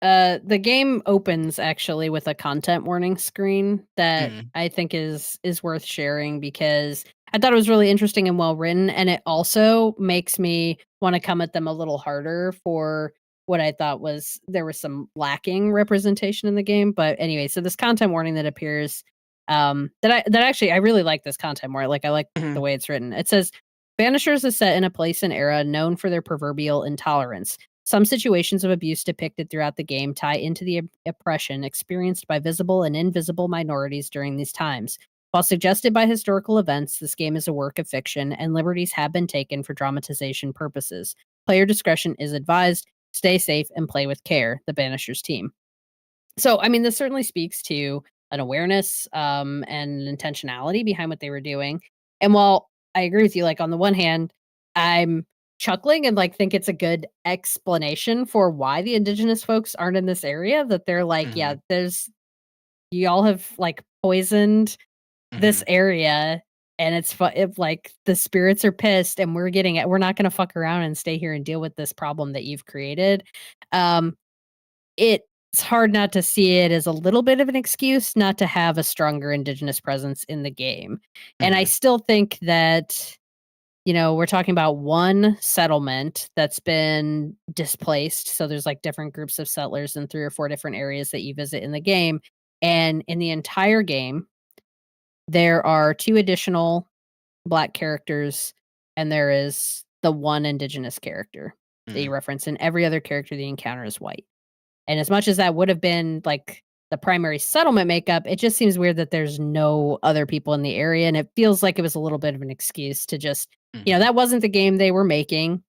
the game opens actually with a content warning screen that Mm, I think is worth sharing because I thought it was really interesting and well written, and it also makes me wanna come at them a little harder for what I thought was there was some lacking representation in the game, but anyway, so this content warning that appears, that actually I really like this content warning, like, I like the mhm, way it's written. It says, "Banishers is set in a place and era known for their proverbial intolerance. Some situations of abuse depicted throughout the game tie into the oppression experienced by visible and invisible minorities during these times. While suggested by historical events, this game is a work of fiction, and liberties have been taken for dramatization purposes. Player discretion is advised. Stay safe and play with care." The Banishers team. So, I mean, this certainly speaks to an awareness and an intentionality behind what they were doing. And while I agree with you, like on the one hand, I'm chuckling and like think it's a good explanation for why the indigenous folks aren't in this area. That they're like, yeah, mhm, there's y'all have like poisoned this mhm, area, and if like the spirits are pissed, and we're getting it, we're not going to fuck around and stay here and deal with this problem that you've created. Um, it's hard not to see it as a little bit of an excuse not to have a stronger indigenous presence in the game. And I mhm, still think that, we're talking about one settlement that's been displaced. So there's like different groups of settlers in 3 or 4 different areas that you visit in the game. And in the entire game, there are 2 additional Black characters, and there is the one indigenous character that you mhm. reference, and every other character that you encounter is white. And as much as that would have been, like, the primary settlement makeup, it just seems weird that there's no other people in the area, and it feels like it was a little bit of an excuse to just Mhm, that wasn't the game they were making.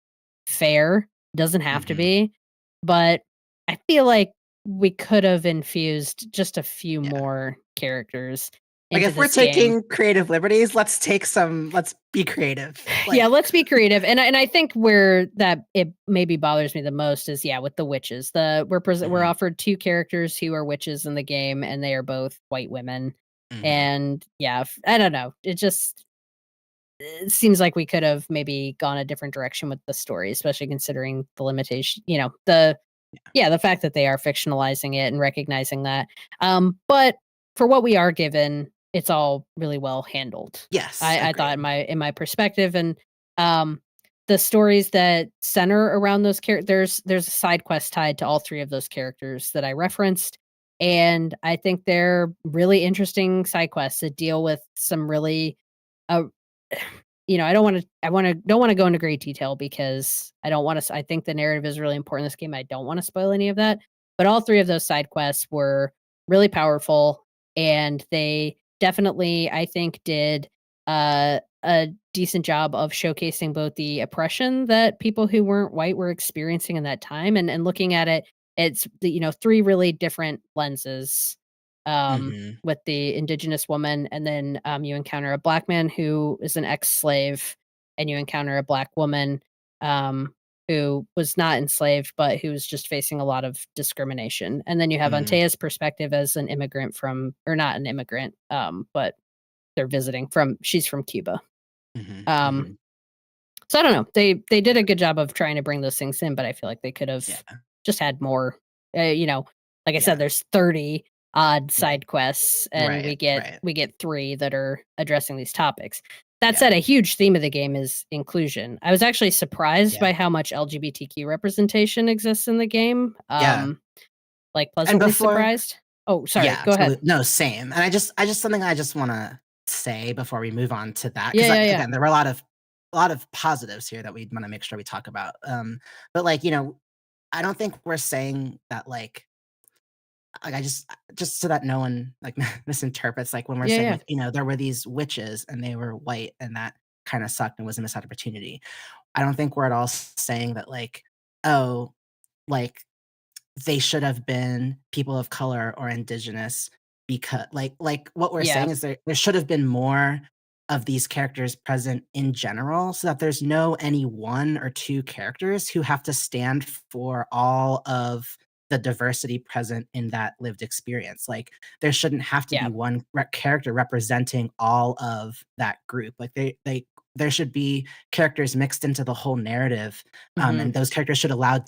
Fair, doesn't have to mhm. be, but I feel like we could have infused just a few Yeah. more characters Like, into if we're this game. taking creative liberties, let's be creative. Yeah, Like let's be creative, and I think where that it maybe bothers me the most is, yeah, with the witches. We're mhm, offered 2 characters who are witches in the game, and they are both white women, mhm. and, yeah, I don't know, it seems like we could have maybe gone a different direction with the story, especially considering the limitation the fact that they are fictionalizing it and recognizing that. But for what we are given, it's all really well handled. Yes, I thought in agreed. my perspective, and um, the stories that center around those characters, there's a side quest tied to all 3 of those characters that I referenced, and I think they're really interesting side quests that deal with some really uh, I don't wanna go into great detail because I think the narrative is really important in this game. I don't wanna spoil any of that, but all 3 of those side quests were really powerful, and they definitely, I think, did, a decent job of showcasing both the oppression that people who weren't white were experiencing in that time, and looking at it, it's 3 really different lenses, Mhm, with the indigenous woman, and then, you encounter a Black man who is an ex-slave, and you encounter a Black woman. who was not enslaved, but who was just facing a lot of discrimination. And then you have Mm, Antea's perspective as an immigrant or not an immigrant, but they're visiting she's from Cuba. mhm, Um, mhm. so I don't know. They did Yeah, a good job of trying to bring those things in, but I feel like they could have yeah, just had more. You know, like I said, yeah. there's 30 odd Right, side quests, and right, we get right. we get 3 that are addressing these topics. That Yeah, said, a huge theme of the game is inclusion. I was actually surprised yeah, by how much LGBTQ representation exists in the game. yeah. Like And pleasantly before surprised. Oh, sorry. yeah, Go ahead. absolutely. No, same. And I just something I just wanna say before we move on to that, Yeah, because yeah, yeah. again, there were a lot of positives here that we wanna make sure we talk about. But, like, I don't think we're saying that, like, I just so that no one, like, misinterprets, like, when we're Yeah, saying, yeah. like, there were these witches and they were white and that kinda sucked and was a missed opportunity. I don't think we're at all saying that, like, "Oh, like, they should have been people of color or indigenous," because what we're Yeah. saying is there should have been more of these characters present in general so that there's no any 1 or 2 characters who have to stand for all of the diversity present in that lived experience. Like, there shouldn't have to Yeah. be 1 character representing all of that group. Like, there should be characters mixed into the whole narrative, Mhm. and those characters should allowed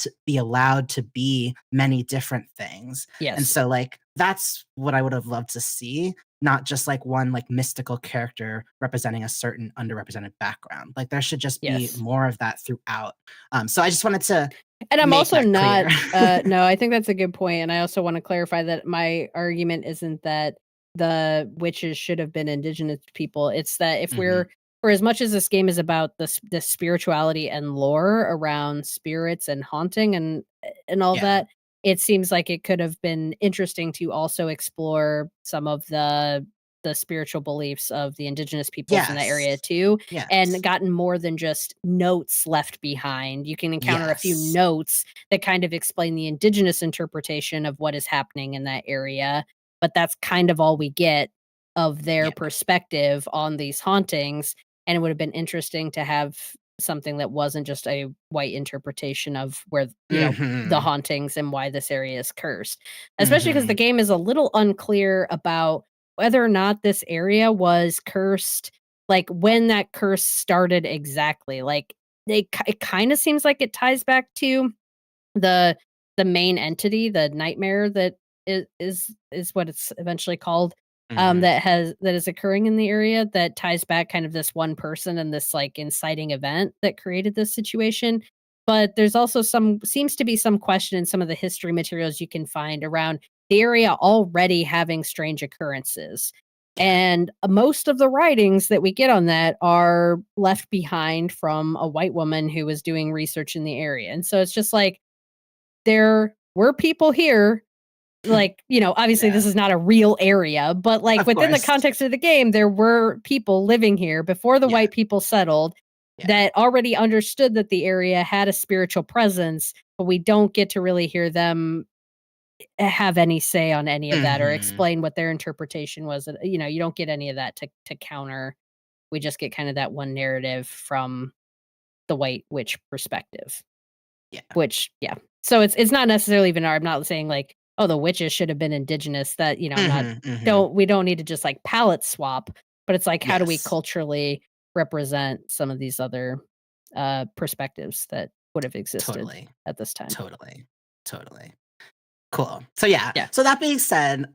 to be many different things. And Yes. so, like, that's what I would have loved to see, not just like one like mystical character representing a certain underrepresented background. Like, there should just be Yes. more of that throughout. So I just wanted to And I'm make also that clear. not no, I think that's a good point, and I also wanna clarify that my argument isn't that the witches should have been indigenous people, it's that if Mhm. we're for as much as this game is about the spirituality and lore around spirits and haunting and all Yeah. that, it seems like it could have been interesting to also explore some of the spiritual beliefs of the indigenous peoples in that area Yes. too, and Yes. gotten more than just notes left behind. You can encounter a few Yes. notes that kind of explain the indigenous interpretation of what is happening in that area, but that's kind of all we get of their Yeah. perspective on these hauntings, and it would have been interesting to have something that wasn't just a white interpretation of where, the Mhm. hauntings and why this area is cursed. Especially because the Mhm. game is a little unclear about whether or not this area was cursed, like, when that curse started exactly. Like, it kinda seems like it ties back to the the main entity, the nightmare that is what it's eventually called, Mhm. that is occurring in the area that ties back kind of this one person and this, like, inciting event that created this situation. But there's also seems to be some question in some of the history materials you can find around the area already having strange occurrences. Yeah. And most of the writings that we get on that are left behind from a white woman who was doing research in the area. And so it's just like, there were people here, like, obviously Yeah. this is not a real area, but, like, Of within the course. context of the game, there were people living here before the Yeah. white people settled Yeah. that already understood that the area had a spiritual presence, but we don't get to really hear them have any say on any of that or Mhm. explain what their interpretation was. You don't get any of that to counter. We just get kind of that one narrative from the white witch perspective. Yeah. Which, yeah. So it's not necessarily even I'm not saying like, "Oh, the witches should have been indigenous." That, I'm not Mhm. Mhm. don't we don't need to just, like, palette swap, but it's like, how do we Yes. culturally represent some of these other, perspectives that would have existed Totally. at this time? Totally. Totally. Cool. So yeah. Yeah. So that being said,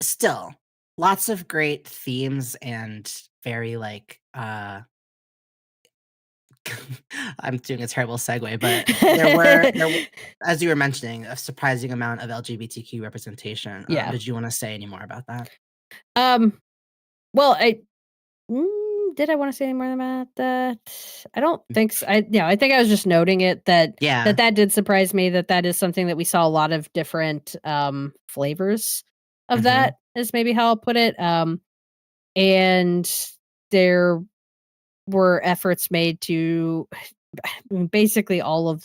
still lots of great themes and very I'm doing a terrible segue, but as you were mentioning, a surprising amount of LGBTQ representation. Yeah. Did you want to say any more about that? Um, well, did I wanna say any more about that? I don't think so. I think I was just noting it that Yeah. that did surprise me that that is something that we saw a lot of different, flavors of Mhm. that is maybe how I'll put it, and there were efforts made to basically all of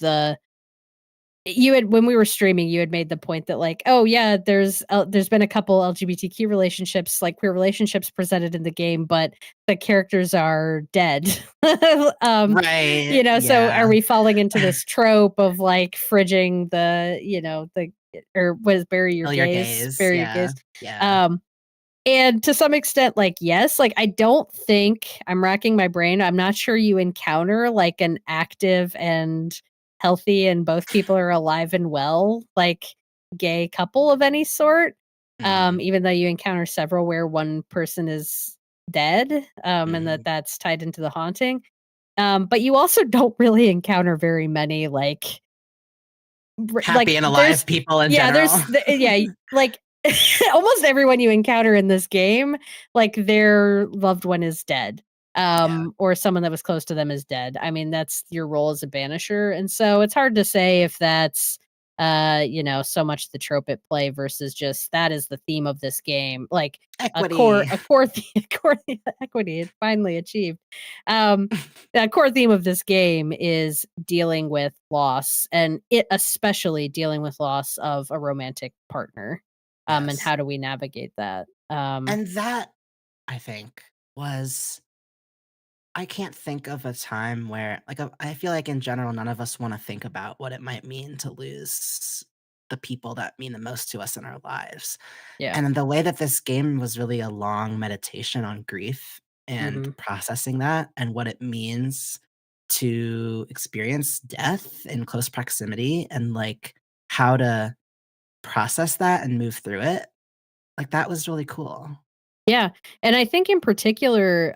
you had when we were streaming, you had made the point that like, oh yeah, there's been a couple LGBTQ relationships, like queer relationships presented in the game, but the characters are dead. Right, So are yeah. we falling into this trope of like fridging the or was bury your Fill your gays, gaze, bury your yeah, gays. yeah. Um, and to some extent, like, yes, like I don't think I'm racking my brain. I'm not sure you encounter like an active and healthy and both people are alive and well, like gay couple of any sort. Mm, Even though you encounter several where one person is dead, and mhm. that's tied into the haunting. But you also don't really encounter very many Happy and alive there's people in yeah, general. like almost everyone you encounter in this game, like their loved one is dead. Yeah, Or someone that was close to them is dead. I mean, that's your role as a banisher. And so it's hard to say if that's so much the trope at play versus just that is the theme of this game. Like equity. equity finally achieved. The core theme of this game is dealing with loss, and it especially dealing with loss of a romantic partner. And Yes, how do we navigate that? and that, I think, was I can't think of a time where like, I feel like in general, none of us wanna think about what it might mean to lose the people that mean the most to us in our lives, Yeah. and the way that this game was really a long meditation on grief and Mhm. processing that and what it means to experience death in close proximity and, like, how to process that and move through it, like, that was really cool. Yeah, and I think in particular,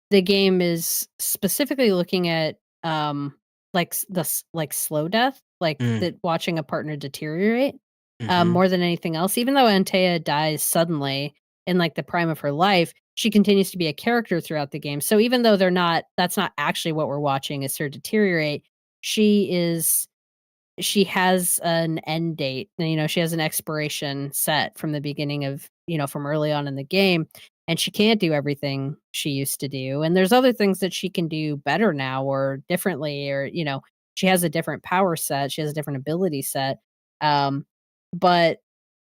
the game is specifically looking at, like slow death, like Mm, that watching a partner deteriorate, mhm, more than anything else. Even though Antea dies suddenly in like the prime of her life, she continues to be a character throughout the game. So even though that's not actually what we're watching is her deteriorate, she is she has an end date. She has an expiration set from the beginning of, from early on in the game, and she can't do everything she used to do. And there's other things that she can do better now or differently, or, she has a different power set, she has a different ability set. But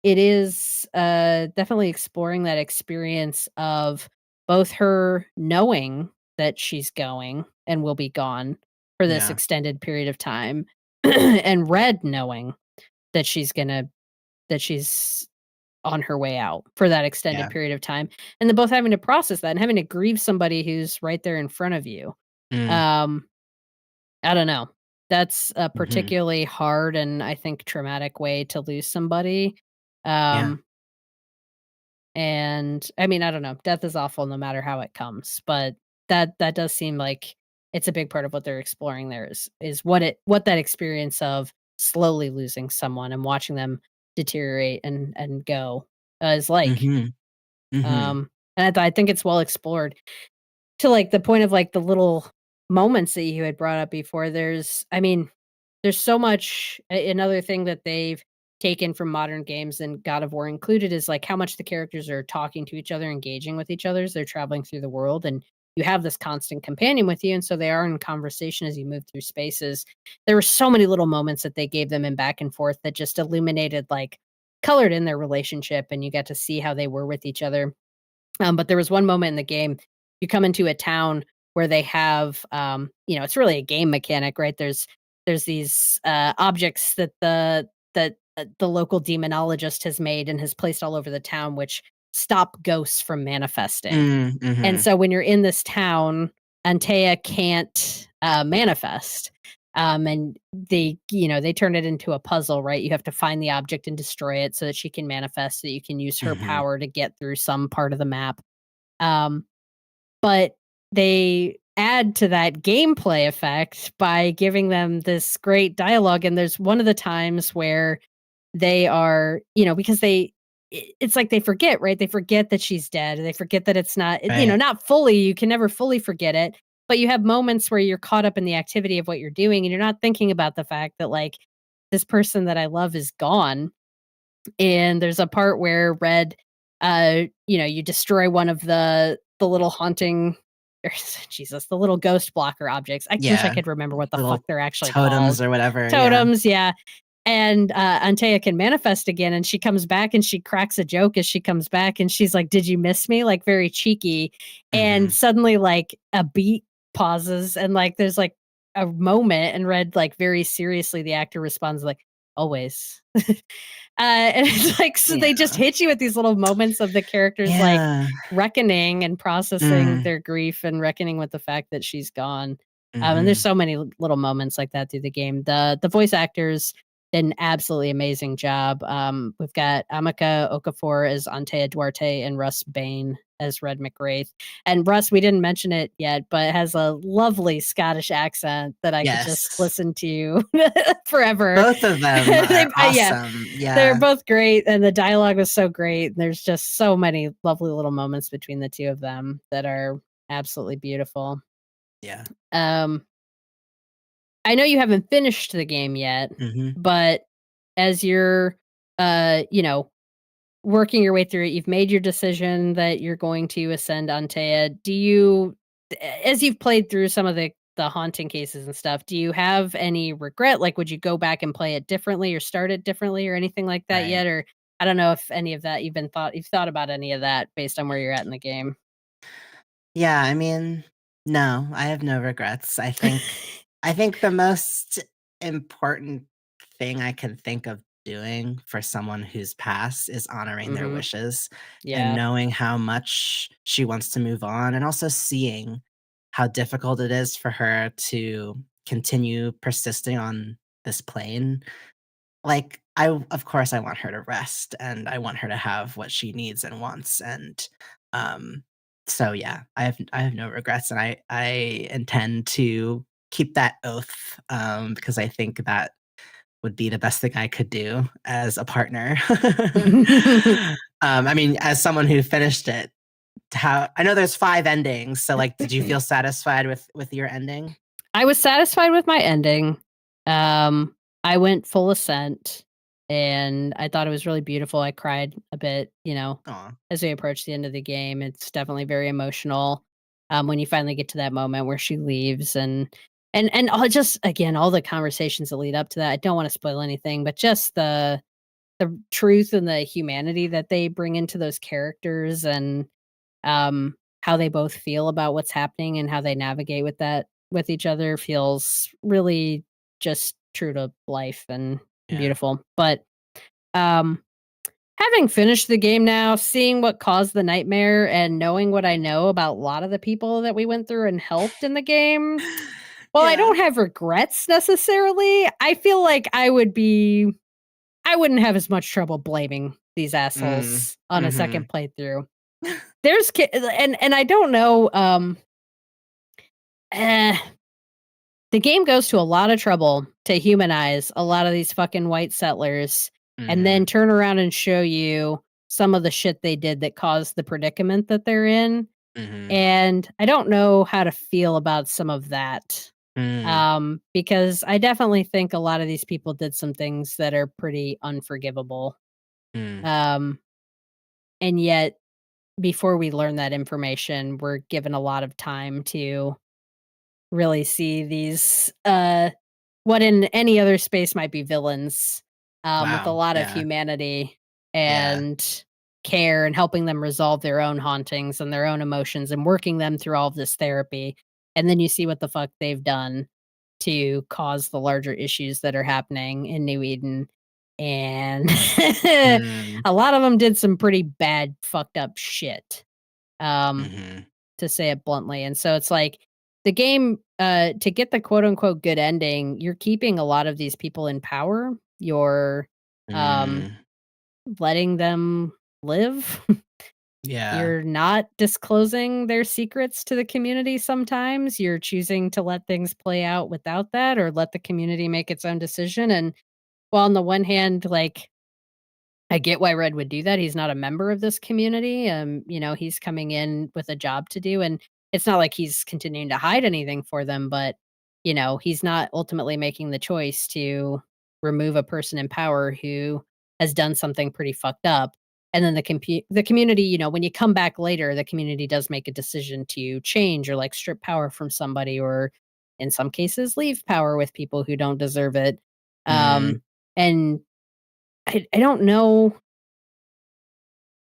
it is definitely exploring that experience of both her knowing that she's going and will be gone for this yeah, extended period of time and Red knowing that she's on her way out for that extended yeah, period of time, and then both having to process that and having to grieve somebody who's right there in front of you. mm, Um, I don't know. That's a mhm, particularly hard and I think traumatic way to lose somebody. yeah, Um, and I mean, I don't know. Death is awful no matter how it comes, but that does seem like it's a big part of what they're exploring there is what that experience of slowly losing someone and watching them deteriorate and go is like. mhm, mhm, And I think it's well explored to like the point of like the little moments that you had brought up before. There's so much. Another thing that they've taken from modern games and God of War included is like how much the characters are talking to each other, engaging with each other as they're traveling through the world. And you have this constant companion with you. And so they are in conversation as you move through spaces. There were so many little moments that they gave them in back and forth that just illuminated, like, colored in their relationship. And you got to see how they were with each other. But there was one moment in the game, you come into a town where they have, it's really a game mechanic, right? There's these objects that the local demonologist has made and has placed all over the town, which stop ghosts from manifesting. mm, And mhm, so when you're in this town, Antea can't manifest. And they turn it into a puzzle, right? You have to find the object and destroy it so that she can manifest, so that you can use her mhm, power to get through some part of the map. Um, but they add to that gameplay effect by giving them this great dialogue. And there's one of the times where they are, because it's like they forget, right? They forget that she's dead. They forget that it's not, right, not fully, you can never fully forget it. But you have moments where you're caught up in the activity of what you're doing and you're not thinking about the fact that, like, this person that I love is gone. And there's a part where Red, you destroy one of the little haunting Jesus, the little ghost blocker objects. I wish I Yeah. could remember what the fuck Little they're actually called. totems or whatever, yeah. Totems, yeah. And Antea can manifest again, and she comes back and she cracks a joke as she comes back, and she's like, "Did you miss me?" Like very cheeky. And Mhm. suddenly, like a beat pauses, and like there's like a moment, and Red like very seriously, the actor responds like, "Always." And it's like so they just Yeah. hit you with these little moments of the characters like Yeah. reckoning and processing Mm. their grief and reckoning with the fact that she's gone. And there's Mhm. so many little moments like that through the game. The voice actors did an absolutely amazing job. We've got Amaka Okafor as Antea Duarte and Russ Bain as Red McWraith. And Russ, we didn't mention it yet, but has a lovely Scottish accent that I could just Yes. listen to forever. Both of them are Yeah, awesome, they're yeah. both great, and the dialogue was so great. There's just so many lovely little moments between the two of them that are absolutely beautiful. Yeah. Um, I know you haven't finished the game yet, Mhm. but as you're, you know, working your way through it, you've made your decision that you're going to ascend Antea. Do you, as you've played through some of the haunting cases and stuff, do you have any regret? Like, would you go back and play it differently or start it differently or anything like that Right. yet? Or I don't know if any of that you've thought about any of that based on where you're at in the game. Yeah, I mean, no, I have no regrets. I think the most important thing I can think of doing for someone who's passed is honoring their Hmm. wishes and Yeah. knowing how much she wants to move on and also seeing how difficult it is for her to continue persisting on this plane. Like, of course, I want her to rest, and I want her to have what she needs and wants, and, um, so, yeah, I have no regrets, and I intend to keep that oath, because I think that would be the best thing I could do as a partner. I mean, as someone who finished it, how I know there's 5 endings, so, like, did you feel satisfied with your ending? I was satisfied with my ending. I went full ascent and I thought it was really beautiful. I cried a bit, Aw, as we approach the end of the game. It's definitely very emotional. When you finally get to that moment where she leaves and all just again all the conversations that lead up to that. I don't want to spoil anything, but just the truth and the humanity that they bring into those characters and how they both feel about what's happening and how they navigate with that with each other feels really just true to life and yeah. beautiful. But um having finished the game now, seeing what caused the nightmare and knowing what I know about a lot of the people that we went through and helped in the game, well, I Yeah. don't have regrets necessarily. I feel like I wouldn't have as much trouble blaming these Mm, assholes on a mhm. second playthrough. And I don't know, eh, the game goes to a lot of trouble to humanize a lot of these fucking white settlers and then Mhm, turn around and show you some of the shit they did that caused the predicament that they're in. mhm, And I don't know how to feel about some of that. mm, Because I definitely think a lot of these people did some things that are pretty unforgivable. mm, Um, and yet before we learn that information, we're given a lot of time to really see these what in any other space might be villains with a wow, lot of yeah, humanity yeah, and care and helping them resolve their own hauntings and their own emotions and working them through all of this therapy. And then you see what the fuck they've done to cause the larger issues that are happening in New Eden. And mm, a lot of them did some pretty bad, fucked up shit. Um, mhm, to say it bluntly. And so it's like the game, to get the quote unquote good ending, you're keeping a lot of these people in power. You're um, mm, letting them live. yeah, You're not disclosing their secrets to the community sometimes. You're choosing to let things play out without that or let the community make its own decision. And while on the one hand, like I get why Red would do that. He's not a member of this community. He's coming in with a job to do, and it's not like he's continuing to hide anything for them, but he's not ultimately making the choice to remove a person in power who has done something pretty fucked up. And then the community, when you come back later, the community does make a decision to change or like strip power from somebody, or in some cases leave power with people who don't deserve it. Mm, And I don't know.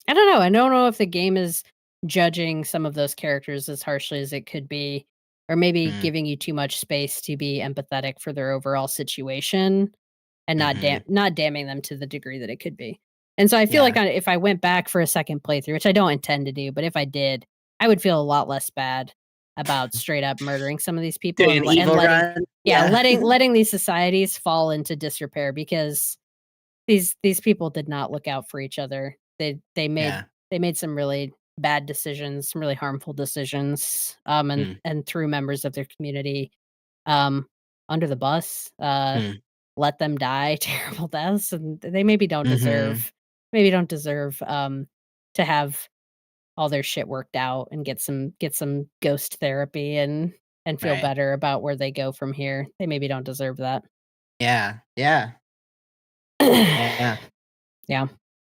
I don't know. I don't know if the game is judging some of those characters as harshly as it could be, or maybe mm, giving you too much space to be empathetic for their overall situation, and mhm. not damning them to the degree that it could be. And so I feel like Yeah. if I went back for a second playthrough, which I don't intend to do, but if I did, I would feel a lot less bad about straight up murdering some of these people, Doing an and evil letting, run? yeah, Yeah. letting these societies fall into disrepair, because these people did not look out for each other. Yeah. They made some really bad decisions, some really harmful decisions, Mm, and threw members of their community, um, under the bus, mm, let them die terrible deaths, and they mhm. maybe don't deserve, to have all their shit worked out and get some ghost therapy and feel Right. better about where they go from here. They maybe don't deserve that. Yeah, yeah, yeah. Yeah.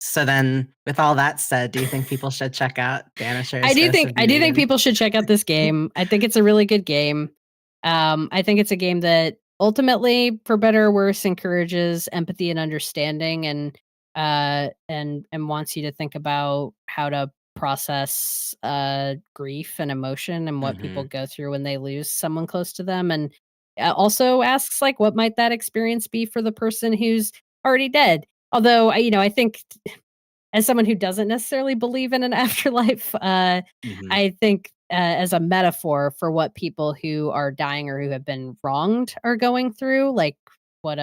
So then, with all that said, do you think people should check out Banishers: Ghosts of I do think Oblivion? people should check out this game. I think it's a really good game. I think it's a game that ultimately, for better or worse, encourages empathy and understanding, and wants you to think about how to process grief and emotion and what people Mhm, go through when they lose someone close to them, and also asks like, what might that experience be for the person who's already dead? Although I think, as someone who doesn't necessarily believe in an afterlife, mhm, I think, as a metaphor for what people who are dying or who have been wronged are going through, like what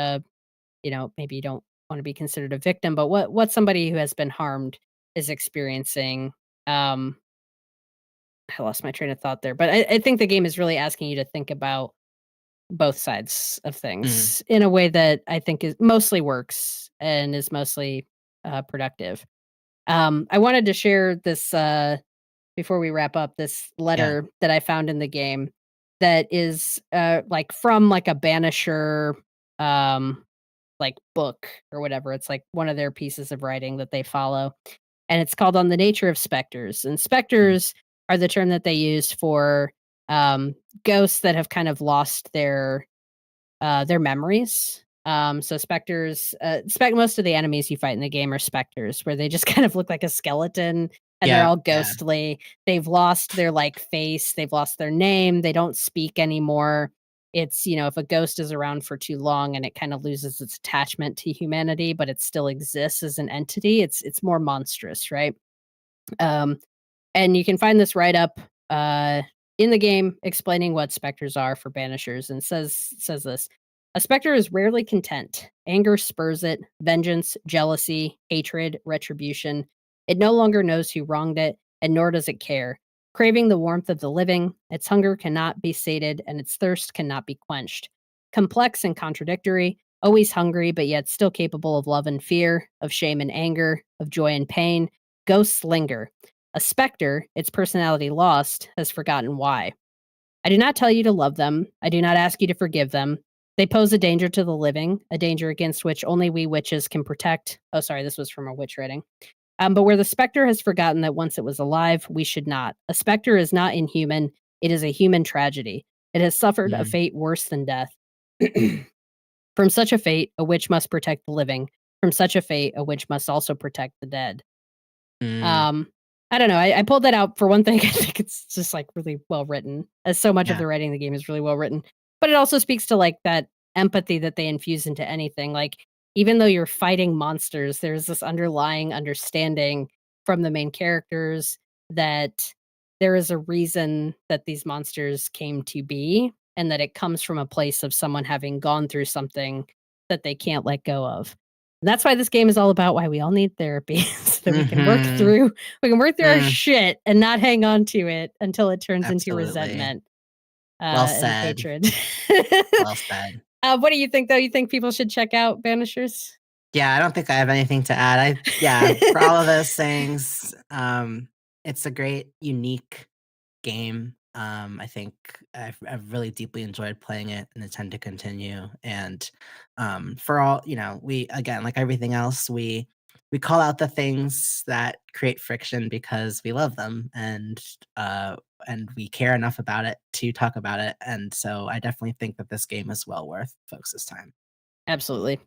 maybe you don't want to be considered a victim, but what somebody who has been harmed is experiencing. Um, I lost my train of thought there, but I think the game is really asking you to think about both sides of mhm. things in a way that I think is mostly works and is mostly productive. I wanted to share this, before we wrap up, this Yeah. letter that I found in the game that is, like from like a Banisher, um, like book or whatever. It's like one of their pieces of writing that they follow, and it's called "On the Nature of Specters." And Mm, specters are the term that they use for, um, ghosts that have kind of lost their memories. So specters, most of the enemies you fight in the game are specters, where they just kind of look like a skeleton and they're yeah, all yeah. ghostly. They've lost their like face, they've lost their name, they don't speak anymore. It's, if a ghost is around for too long and it kind of loses its attachment to humanity, but it still exists as an entity, it's more monstrous, right? Um, and you can find this write up uh, in the game explaining what specters are for banishers, and says this: a specter is rarely content. Anger spurs it, vengeance, jealousy, hatred, retribution. It no longer knows who wronged it, and nor does it care. Craving the warmth of the living, its hunger cannot be sated, and its thirst cannot be quenched. Complex and contradictory, always hungry, but yet still capable of love and fear, of shame and anger, of joy and pain, ghosts linger. A specter, its personality lost, has forgotten why. I do not tell you to love them. I do not ask you to forgive them. They pose a danger to the living, a danger against which only we witches can protect. Oh, sorry, this was from a witch writing. But where the specter has forgotten that once it was alive, we should not. A specter is not inhuman, it is a human tragedy. It has suffered a Mm, fate worse than death. From such a fate, a witch must protect the living. From such a fate, a witch must also protect the dead. mm, Um, I don't know. I pulled that out for one thing. I think it's just like really well written. As so much of yeah. the writing in the game is really well written, but it also speaks to like that empathy that they infuse into anything. Like even though you're fighting monsters, there's this underlying understanding from the main characters that there is a reason that these monsters came to be, and that it comes from a place of someone having gone through something that they can't let go of. And that's why this game is all about why we all need therapy so that Mhm. we can work through our Mm, shit and not hang on to it until it turns into absolutely. resentment, Well and said, hatred. well said. What do you think though? You think people should check out Banishers? Yeah, I don't think I have anything to add. Yeah, for all of those things, it's a great, unique game. I think I've really deeply enjoyed playing it and intend to continue. And for all we again, like everything else, we we call out the things that create friction because we love them and we care enough about it to talk about it. And so I definitely think that this game is well worth folks' time. Absolutely.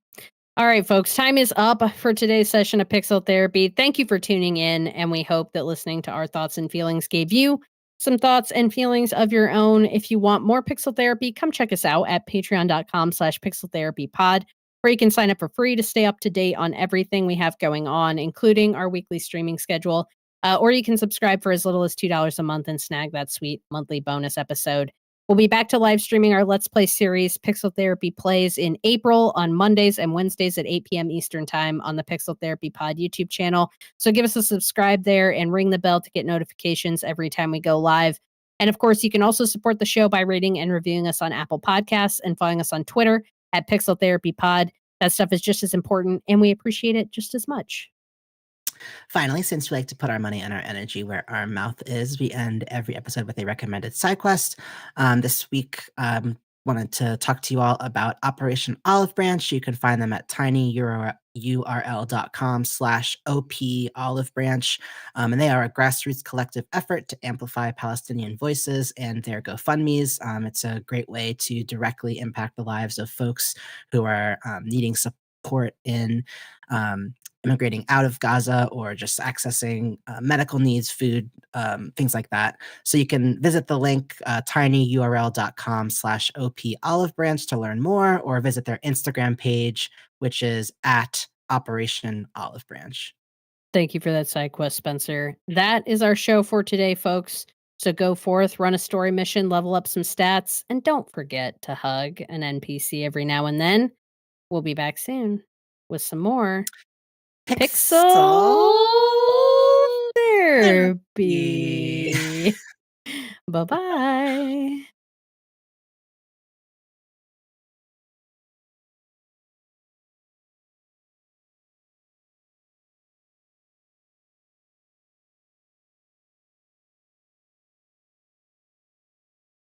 All right, folks, time is up for today's session of Pixel Therapy. Thank you for tuning in, and we hope that listening to our thoughts and feelings gave you some thoughts and feelings of your own. If you want more Pixel Therapy, come check us out at patreon.com/pixeltherapypod, where you can sign up for free to stay up to date on everything we have going on, including our weekly streaming schedule. Or you can subscribe for as little as $2 a month and snag that sweet monthly bonus episode. We'll be back to live streaming our Let's Play series, Pixel Therapy Plays, in April on Mondays and Wednesdays at 8 p.m. Eastern Time on the Pixel Therapy Pod YouTube channel. So give us a subscribe there and ring the bell to get notifications every time we go live. And of course, you can also support the show by rating and reviewing us on Apple Podcasts and following us on Twitter at Pixel Therapy Pod. That stuff is just as important, and we appreciate it just as much. Finally, since we like to put our money and our energy where our mouth is, we end every episode with a recommended side quest. This week, wanted to talk to you all about Operation Olive Branch. You can find them at tinyurl.com/OP Olive Branch. And they are a grassroots collective effort to amplify Palestinian voices and their GoFundMes. It's a great way to directly impact the lives of folks who are needing support in immigrating out of Gaza or just accessing medical needs, food, things like that. So you can visit the link tinyurl.com/OP Olive Branch to learn more, or visit their Instagram page, which is at Operation Olive Branch. Thank you for that side quest, Spencer. That is our show for today, folks. So go forth, run a story mission, level up some stats, and don't forget to hug an NPC every now and then. We'll be back soon with some more Pixel Therapy. Bye-bye.